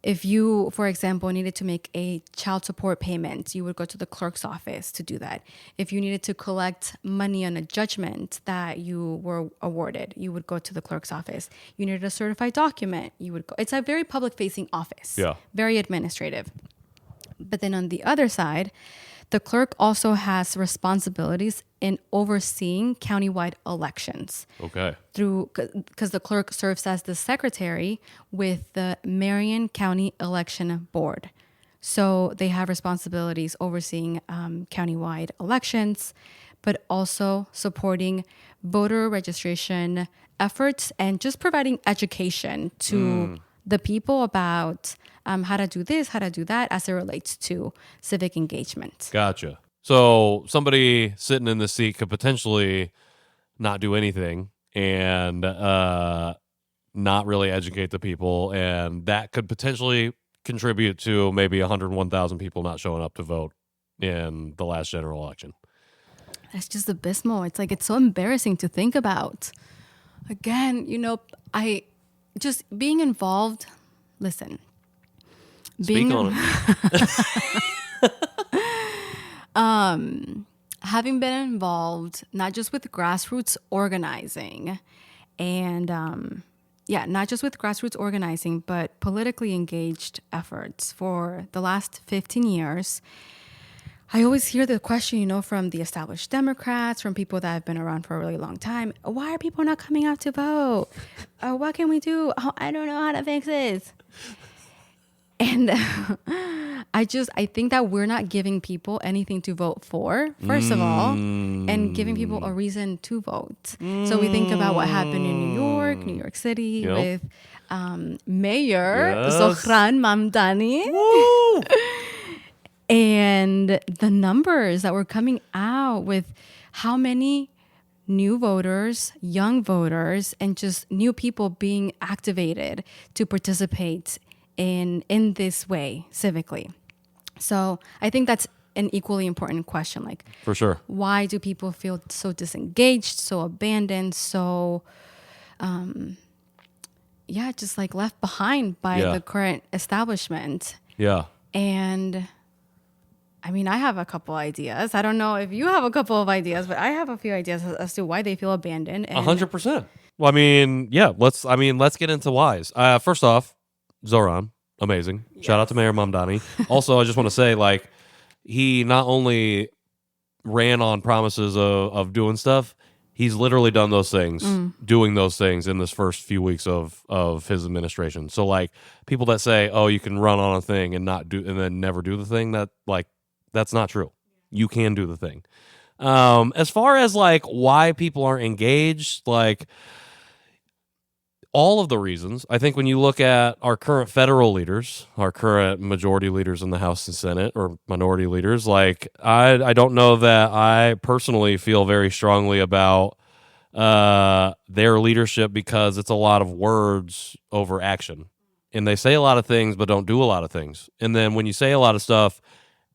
if you, for example, needed to make a child support payment, you would go to the clerk's office to do that. If you needed to collect money on a judgment that you were awarded, you would go to the clerk's office. You needed a certified document, you would go. It's a very public-facing office. Yeah. Very administrative. But then on the other side, the clerk also has responsibilities in overseeing countywide elections. Okay. Because the clerk serves as the secretary with the Marion County Election Board. So they have responsibilities overseeing countywide elections, but also supporting voter registration efforts and just providing education to the people about how to do this, how to do that as it relates to civic engagement. Gotcha. So somebody sitting in this seat could potentially not do anything and not really educate the people, and that could potentially contribute to maybe 101,000 people not showing up to vote in the last general election. That's just abysmal. It's like, it's so embarrassing to think about. Again, I just being involved. Listen, Speak on it. having been involved not just with grassroots organizing and not just with grassroots organizing, but politically engaged efforts for the last 15 years, I always hear the question, from the established Democrats, from people that have been around for a really long time, why are people not coming out to vote? What can we do? Oh, I don't know how to fix this. And I think that we're not giving people anything to vote for, first of all, and giving people a reason to vote. So we think about what happened in New York City with Mayor Zohran Mamdani. And the numbers that were coming out with how many new voters, young voters, and just new people being activated to participate in this way civically. So I think that's an equally important question. Like, For sure. why do people feel so disengaged, so abandoned, so just like left behind by the current establishment? Yeah. And I mean, I have a couple ideas. I don't know if you have a couple of ideas, but I have a few ideas as to why they feel abandoned. 100%. Well, let's get into whys. First off, Zoran, amazing. Shout out to Mayor Mamdani. Also, I just want to say, like, he not only ran on promises of doing stuff, he's literally done those things, doing those things in this first few weeks of his administration. So, like, people that say, "Oh, you can run on a thing and not do, and then never do the thing," that's not true. You can do the thing. As far as like why people aren't engaged, like all of the reasons, I think when you look at our current federal leaders, our current majority leaders in the House and Senate, or minority leaders, like I don't know that I personally feel very strongly about their leadership, because it's a lot of words over action. And they say a lot of things but don't do a lot of things. And then when you say a lot of stuff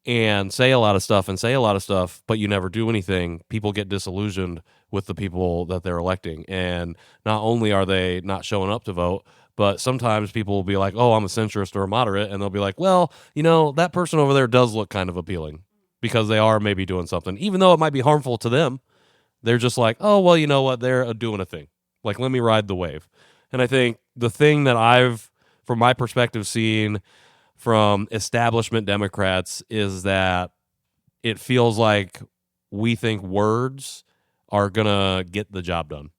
and say a lot of stuff and say a lot of stuff, but you never do anything, people get disillusioned with the people that they're electing. And not only are they not showing up to vote, but sometimes people will be like, "Oh, I'm a centrist or a moderate," and they'll be like, "Well, you know, that person over there does look kind of appealing," because they are maybe doing something, even though it might be harmful to them. They're just like, "Oh, well, you know what? They're doing a thing. Like, let me ride the wave." And I think the thing that I've, from my perspective, seen from establishment Democrats is that it feels like we think words are going to get the job done.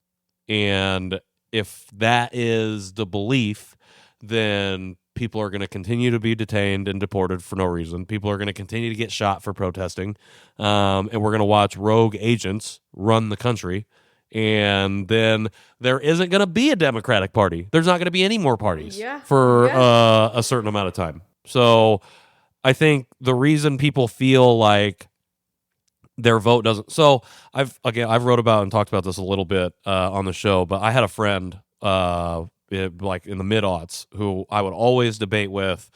And if that is the belief, then people are going to continue to be detained and deported for no reason. People are going to continue to get shot for protesting. And we're going to watch rogue agents run the country. And then there isn't going to be a Democratic Party. There's not going to be any more parties for a certain amount of time. So I think the reason people feel like their vote doesn't. So I've wrote about and talked about this a little bit on the show, but I had a friend like in the mid-aughts who I would always debate with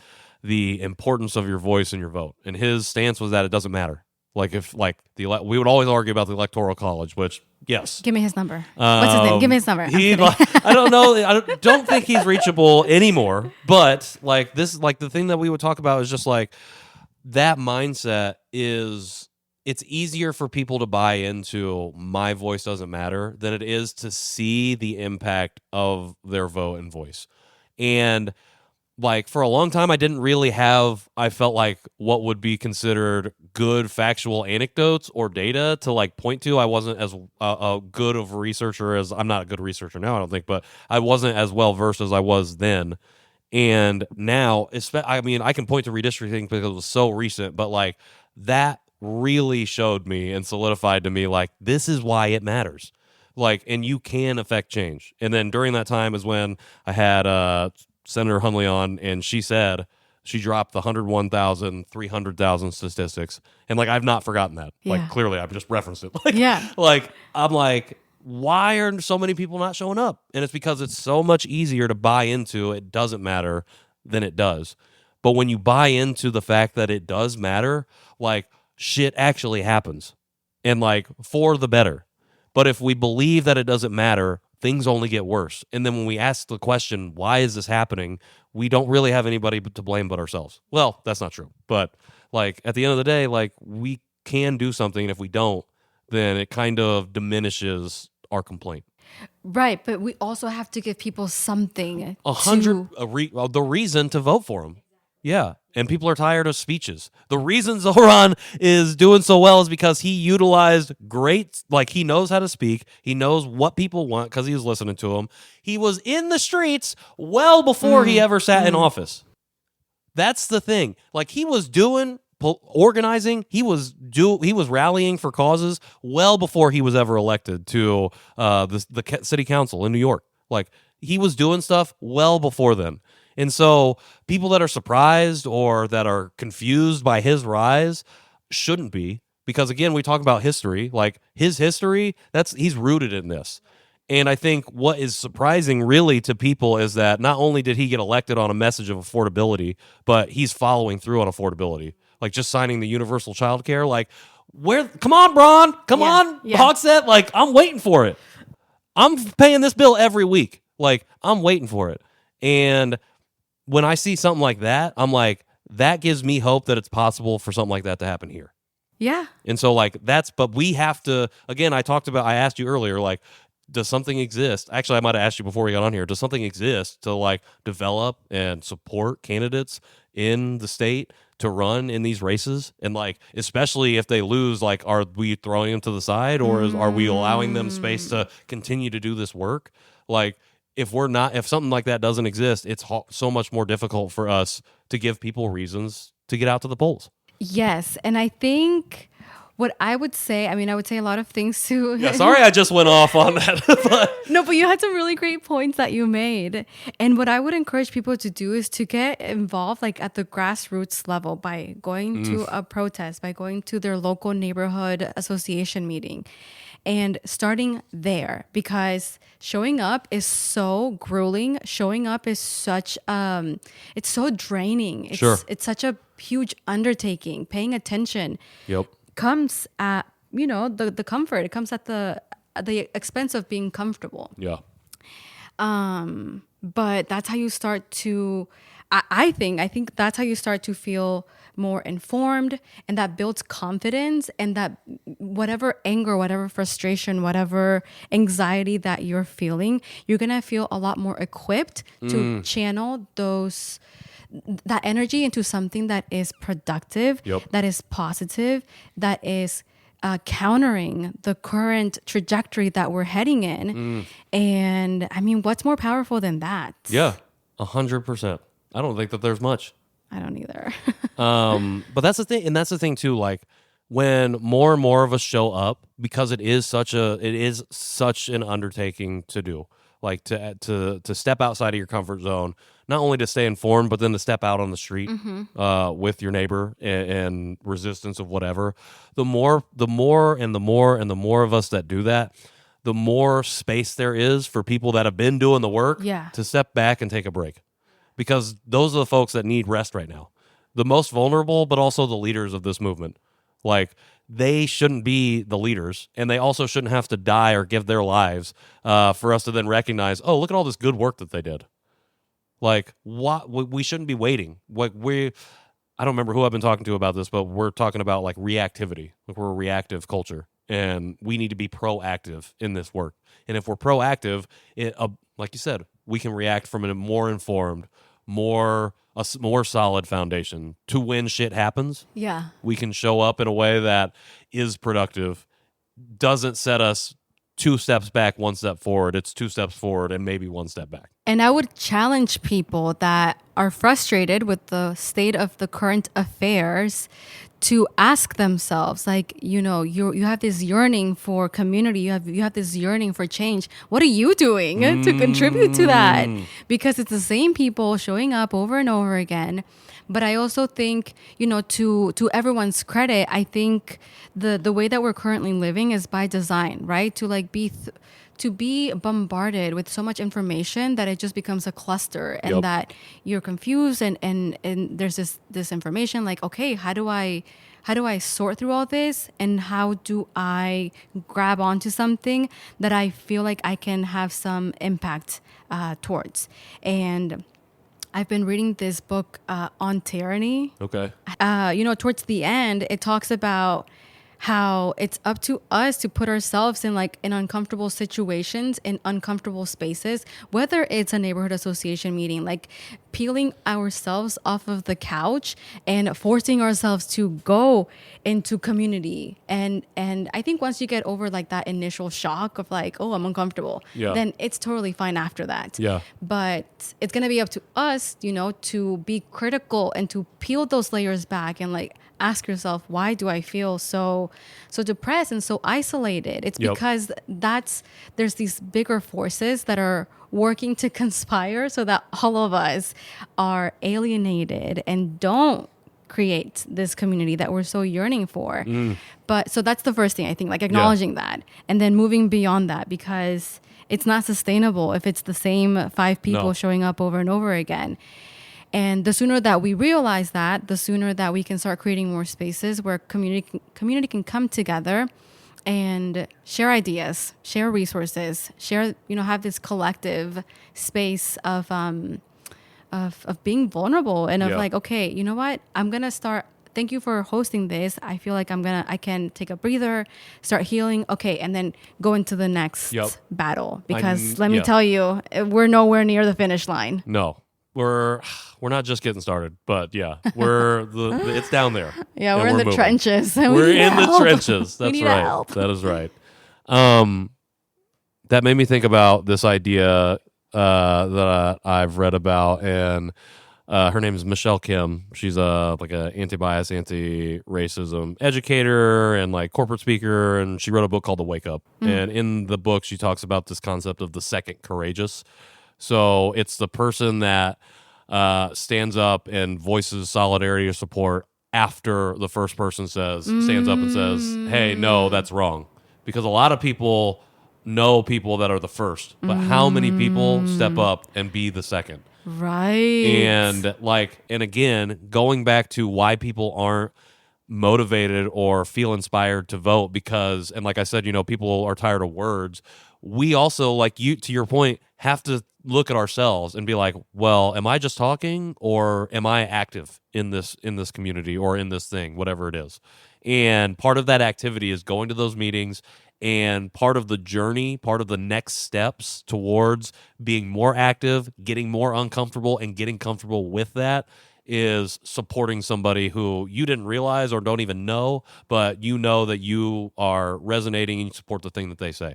the importance of your voice and your vote. And his stance was that it doesn't matter. Like if like we would always argue about the Electoral College, which yes. Give me his number. What's his name? Give me his number. I don't know. I don't think he's reachable anymore. But like this, like the thing that we would talk about is just like that mindset is. It's easier for people to buy into my voice doesn't matter than it is to see the impact of their vote and voice. And like for a long time, I didn't really have, I felt like what would be considered good factual anecdotes or data to like point to. I wasn't as good of a researcher as, I'm not a good researcher now, I don't think, but I wasn't as well versed as I was then. And now, I mean, I can point to redistricting because it was so recent, but like that really showed me and solidified to me like this is why it matters, like, and you can affect change. And then during that time is when I had Senator Hunley on, and she said she dropped the 101,000 300,000 statistics, and like I've not forgotten that. Like clearly I've just referenced it. Like, like I'm like, why are so many people not showing up? And it's because it's so much easier to buy into it doesn't matter than it does. But when you buy into the fact that it does matter, like shit actually happens, and like for the better. But if we believe that it doesn't matter, things only get worse. And then when we ask the question, why is this happening? We don't really have anybody to blame but ourselves. Well, that's not true. But like at the end of the day, like we can do something. And if we don't, then it kind of diminishes our complaint. Right. But we also have to give people something. The reason to vote for them. Yeah. And people are tired of speeches. The reason Zoran is doing so well is because he utilized like he knows how to speak. He knows what people want because he was listening to them. He was in the streets well before he ever sat in office. That's the thing. Like he was doing organizing. He was rallying for causes well before he was ever elected to the city council in New York. Like he was doing stuff well before then. And so people that are surprised or that are confused by his rise shouldn't be, because again, we talk about history, like his history, he's rooted in this. And I think what is surprising really to people is that not only did he get elected on a message of affordability, but he's following through on affordability, like just signing the universal child care. Like come on, Braun, come on, Hogsett, like I'm waiting for it. I'm paying this bill every week. Like I'm waiting for it. And when I see something like that, I'm like, that gives me hope that it's possible for something like that to happen here. Yeah. And so like but we have to, again, I asked you earlier, like, does something exist? Actually, I might have asked you before we got on here. Does something exist to like develop and support candidates in the state to run in these races? And like, especially if they lose, like, are we throwing them to the side, or are we allowing them space to continue to do this work? Like, if something like that doesn't exist, it's so much more difficult for us to give people reasons to get out to the polls. Yes. And I think what I would say, I mean, I would say a lot of things too. Yeah, sorry, I just went off on that. But No, but you had some really great points that you made. And what I would encourage people to do is to get involved like at the grassroots level by going to a protest, by going to their local neighborhood association meeting and starting there, because showing up is so grueling. Showing up is such it's so draining. It's such a huge undertaking. Paying attention comes at the comfort. It comes at the expense of being comfortable. Yeah. But that's how you start to, I think that's how you start to feel more informed, and that builds confidence, and that whatever anger, whatever frustration, whatever anxiety that you're feeling, you're going to feel a lot more equipped to channel that energy into something that is productive, that is positive, that is countering the current trajectory that we're heading in. And I mean, what's more powerful than that? Yeah, 100%. I don't think that there's much. I don't either. But that's the thing. And that's the thing too. Like, when more and more of us show up, because it is such an undertaking to do, like to step outside of your comfort zone, not only to stay informed, but then to step out on the street with your neighbor and resistance of whatever. The more of us that do that, the more space there is for people that have been doing the work to step back and take a break. Because those are the folks that need rest right now. The most vulnerable, but also the leaders of this movement. Like, they shouldn't be the leaders, and they also shouldn't have to die or give their lives for us to then recognize, oh, look at all this good work that they did. Like, what? We shouldn't be waiting. Like, I don't remember who I've been talking to about this, but we're talking about like reactivity. Like, we're a reactive culture, and we need to be proactive in this work. And if we're proactive, like you said, we can react from a more informed, more solid foundation to when shit happens. Yeah. We can show up in a way that is productive, doesn't set us 2 steps back, 1 step forward. It's 2 steps forward and maybe 1 step back. And I would challenge people that are frustrated with the state of the current affairs to ask themselves, like, you have this yearning for community, you have this yearning for change. What are you doing to contribute to that? Because it's the same people showing up over and over again. But I also think, to everyone's credit, I think the way that we're currently living is by design, right? To like to be bombarded with so much information that it just becomes a cluster, and that you're confused and there's this information like, okay, how do I sort through all this, and how do I grab onto something that I feel like I can have some impact towards? And I've been reading this book on tyranny. Okay. Towards the end, it talks about how it's up to us to put ourselves in uncomfortable situations, in uncomfortable spaces, whether it's a neighborhood association meeting, like peeling ourselves off of the couch and forcing ourselves to go into community. And I think once you get over like that initial shock of like, oh, I'm uncomfortable, then it's totally fine after that. Yeah. But it's going to be up to us, to be critical and to peel those layers back and like ask yourself, why do I feel so depressed and so isolated? It's because there's these bigger forces that are working to conspire so that all of us are alienated and don't create this community that we're so yearning for. But so that's the first thing, I think, like acknowledging that, and then moving beyond that, because it's not sustainable if it's the same 5 people showing up over and over again. And the sooner that we realize that, the sooner that we can start creating more spaces where community can come together and share ideas, share resources, have this collective space of being vulnerable and of like, okay, you know what? I'm going to start thank you for hosting this. I feel like I can take a breather, start healing. Okay. And then go into the next battle, because let me tell you, we're nowhere near the finish line. No, we're not just getting started, but yeah, it's down there. Yeah. We're in the trenches. We're in the trenches. That's right. Help. That is right. That made me think about this idea that I've read about, and her name is Michelle Kim. She's like a anti-bias, anti-racism educator and like corporate speaker, and she wrote a book called The Wake Up. And in the book, she talks about this concept of the second courageous. So it's the person that stands up and voices solidarity or support after the first person stands up and says, "Hey, no, that's wrong." Because a lot of people know people that are the first, but how many people step up and be the second? Right. And again, going back to why people aren't motivated or feel inspired to vote, because, and like I said, people are tired of words. We also, to your point, have to look at ourselves and be like, well, am I just talking, or am I active in this community or in this thing, whatever it is? And part of that activity is going to those meetings, and part of the journey, part of the next steps towards being more active, getting more uncomfortable, and getting comfortable with that is supporting somebody who you didn't realize or don't even know, but you know that you are resonating and you support the thing that they say.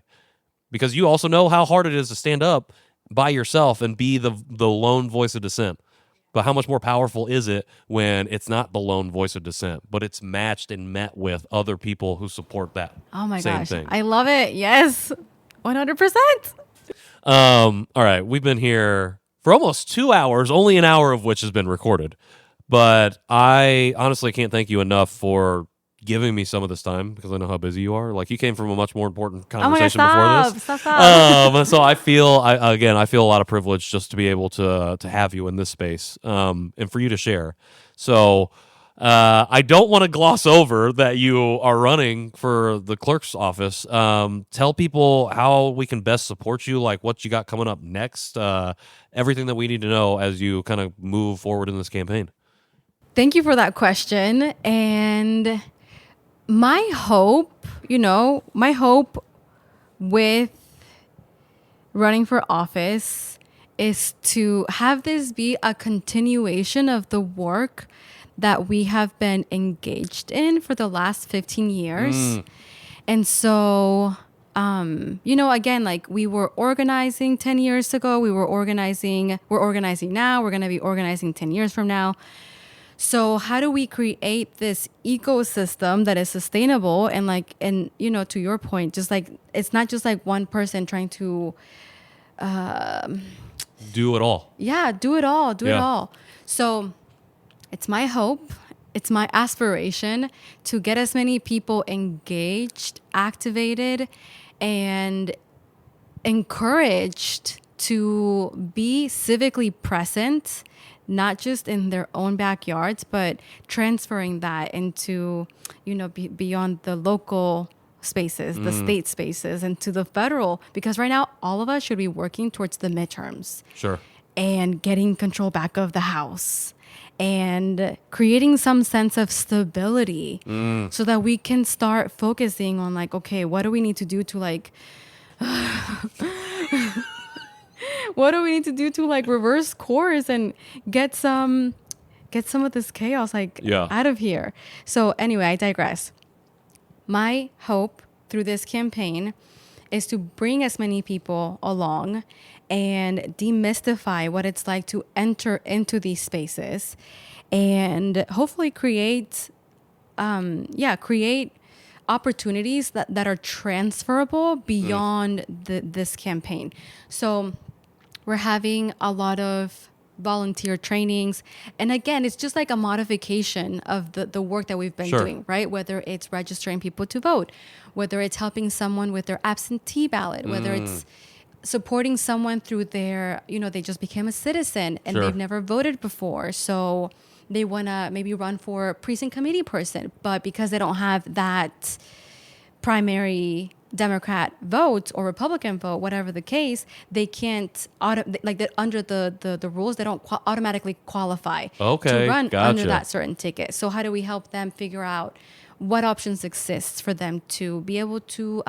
Because you also know how hard it is to stand up by yourself and be the lone voice of dissent. But how much more powerful is it when it's not the lone voice of dissent, but it's matched and met with other people who support that same thing? I love it. Yes, 100%. All right, we've been here for almost 2 hours, only an hour of which has been recorded. But I honestly can't thank you enough for giving me some of this time, because I know how busy you are. Like, you came from a much more important conversation before this. Stop. So I feel a lot of privilege just to be able to have you in this space, and for you to share. So I don't want to gloss over that you are running for the clerk's office. Tell people how we can best support you, like what you got coming up next, everything that we need to know as you kind of move forward in this campaign. Thank you for that question. And my hope with running for office is to have this be a continuation of the work that we have been engaged in for the last 15 years. And so, again, like, we were organizing 10 years ago, we're organizing now, we're going to be organizing 10 years from now. So how do we create this ecosystem that is sustainable and to your point, just like, it's not just like one person trying to do it all. Yeah, do it all. So it's my hope, it's my aspiration to get as many people engaged, activated, and encouraged to be civically present, not just in their own backyards, but transferring that into, beyond the local spaces, the state spaces, and to the federal. Because right now, all of us should be working towards the midterms. Sure. And getting control back of the House and creating some sense of stability so that we can start focusing on, like, okay, what do we need to do to what do we need to do to reverse course and get some of this chaos out of here? So anyway, I digress. My hope through this campaign is to bring as many people along and demystify what it's like to enter into these spaces, and hopefully create opportunities that are transferable beyond this campaign. So we're having a lot of volunteer trainings. And again, it's just like a modification of the work that we've been doing, right? Whether it's registering people to vote, whether it's helping someone with their absentee ballot, whether it's supporting someone through their, they just became a citizen and they've never voted before. So they want to maybe run for precinct committee person, but because they don't have that primary Democrat vote or Republican vote, whatever the case, they can't under the rules, they don't automatically qualify to Okay, run under gotcha. that certain ticket. So how do we help them figure out what options exist for them to be able to,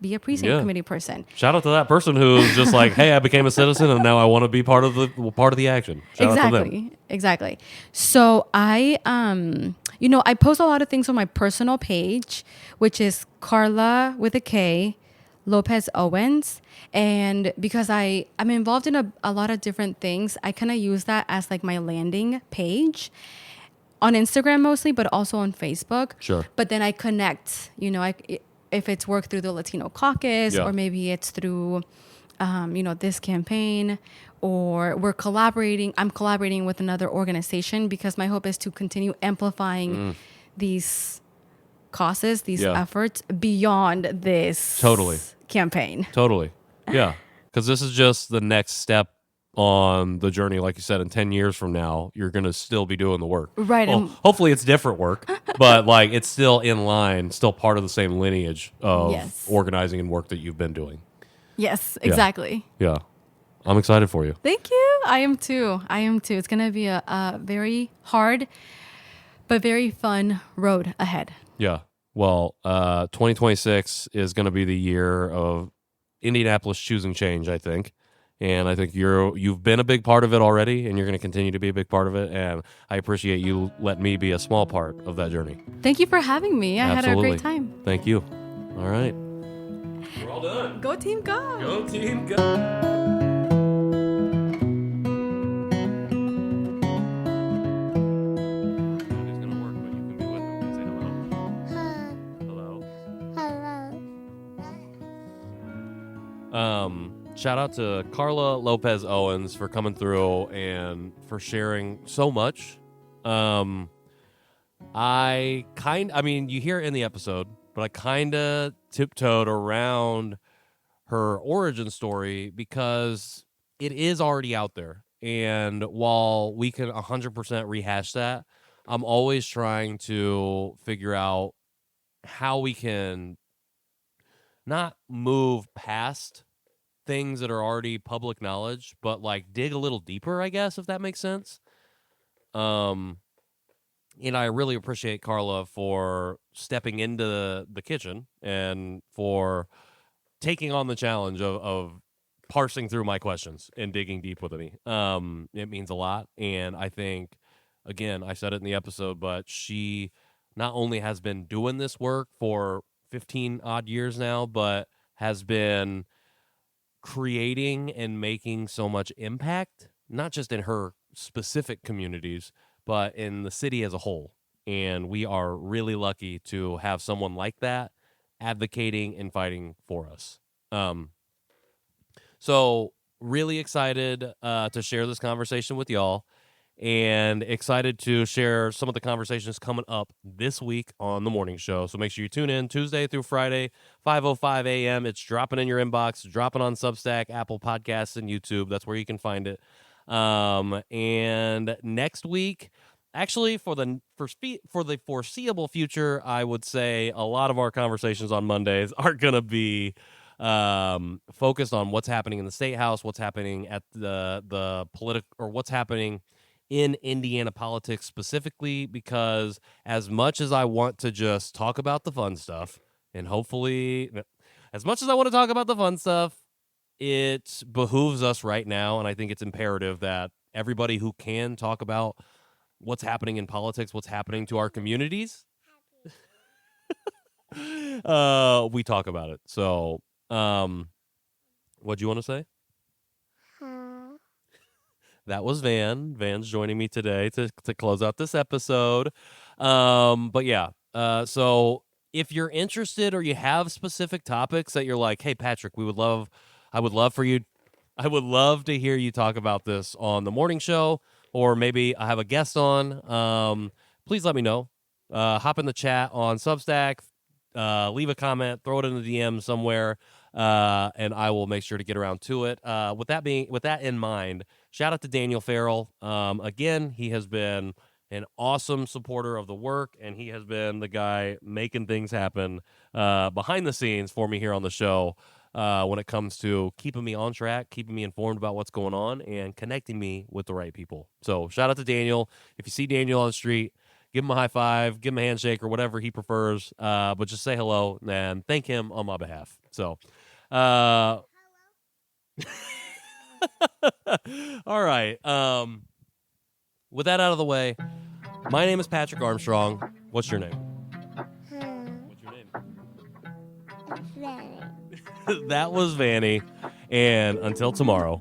be a precinct Yeah. committee person? Shout out to that person who's just like, hey, I became a citizen and now I want to be part of the action. Shout out to them. Exactly. So I post a lot of things on my personal page, which is Karla with a K, Lopez Owens. And because I'm involved in a lot of different things, I kind of use that as like my landing page on Instagram mostly, but also on Facebook. Sure. But then I connect, if it's work through the Latino caucus, Yeah. or maybe it's through, this campaign, or I'm collaborating with another organization, because my hope is to continue amplifying these causes, these efforts beyond this campaign. Totally. Yeah. Because this is just the next step on the journey. Like you said, in 10 years from now, you're going to still be doing the work. Right. Well, hopefully it's different work, but like it's still in line, still part of the same lineage of organizing and work that you've been doing. Yes, exactly. Yeah. I'm excited for you. Thank you. I am too. It's going to be a very hard but very fun road ahead. Yeah. Well, 2026 is going to be the year of Indianapolis choosing change, I think. And I think you've been a big part of it already, and you're going to continue to be a big part of it. And I appreciate you letting me be a small part of that journey. Thank you for having me. I had a great time. Thank you. All right. We're all done. Go team, go. Go team, go. Shout out to Karla López Owens for coming through and for sharing so much. You hear it in the episode, but I kind of tiptoed around her origin story because it is already out there. And while we can 100% rehash that, I'm always trying to figure out how we can not move past things that are already public knowledge, but like dig a little deeper, I guess, if that makes sense. And I really appreciate Karla for stepping into the kitchen and for taking on the challenge of parsing through my questions and digging deep with me. It means a lot. And I think, again, I said it in the episode, but she not only has been doing this work for 15 odd years now, but has been creating and making so much impact, not just in her specific communities, but in the city as a whole. And we are really lucky to have someone like that advocating and fighting for us. So really excited to share this conversation with y'all, and excited to share some of the conversations coming up this week on the morning show. So make sure you tune in Tuesday through Friday, 5:05 a.m. It's dropping in your inbox, dropping on Substack, Apple Podcasts, and YouTube. That's where you can find it. And next week, actually for the foreseeable future, I would say a lot of our conversations on Mondays are going to be focused on what's happening in the State House, what's happening at the political, or what's happening in Indiana politics specifically, because as much as I want to just talk about the fun stuff, and hopefully as much as I want to talk about the fun stuff, it behooves us right now, and I think it's imperative that everybody who can talk about what's happening in politics, what's happening to our communities, we talk about it. So, what do you want to say? That was Van. Van's joining me today to close out this episode. But yeah, so if you're interested or you have specific topics that you're like, hey, Patrick, I would love to hear you talk about this on the morning show, or maybe I have a guest on, please let me know. Hop in the chat on Substack, leave a comment, throw it in the DM somewhere, and I will make sure to get around to it. With that in mind, shout out to Daniel Farrell. Again, he has been an awesome supporter of the work, and he has been the guy making things happen behind the scenes for me here on the show when it comes to keeping me on track, keeping me informed about what's going on, and connecting me with the right people. So shout out to Daniel. If you see Daniel on the street, give him a high five, give him a handshake, or whatever he prefers, but just say hello and thank him on my behalf. So, all right. With that out of the way, my name is Patrick Armstrong. What's your name? What's your name? Vanny. That was Vanny. And until tomorrow,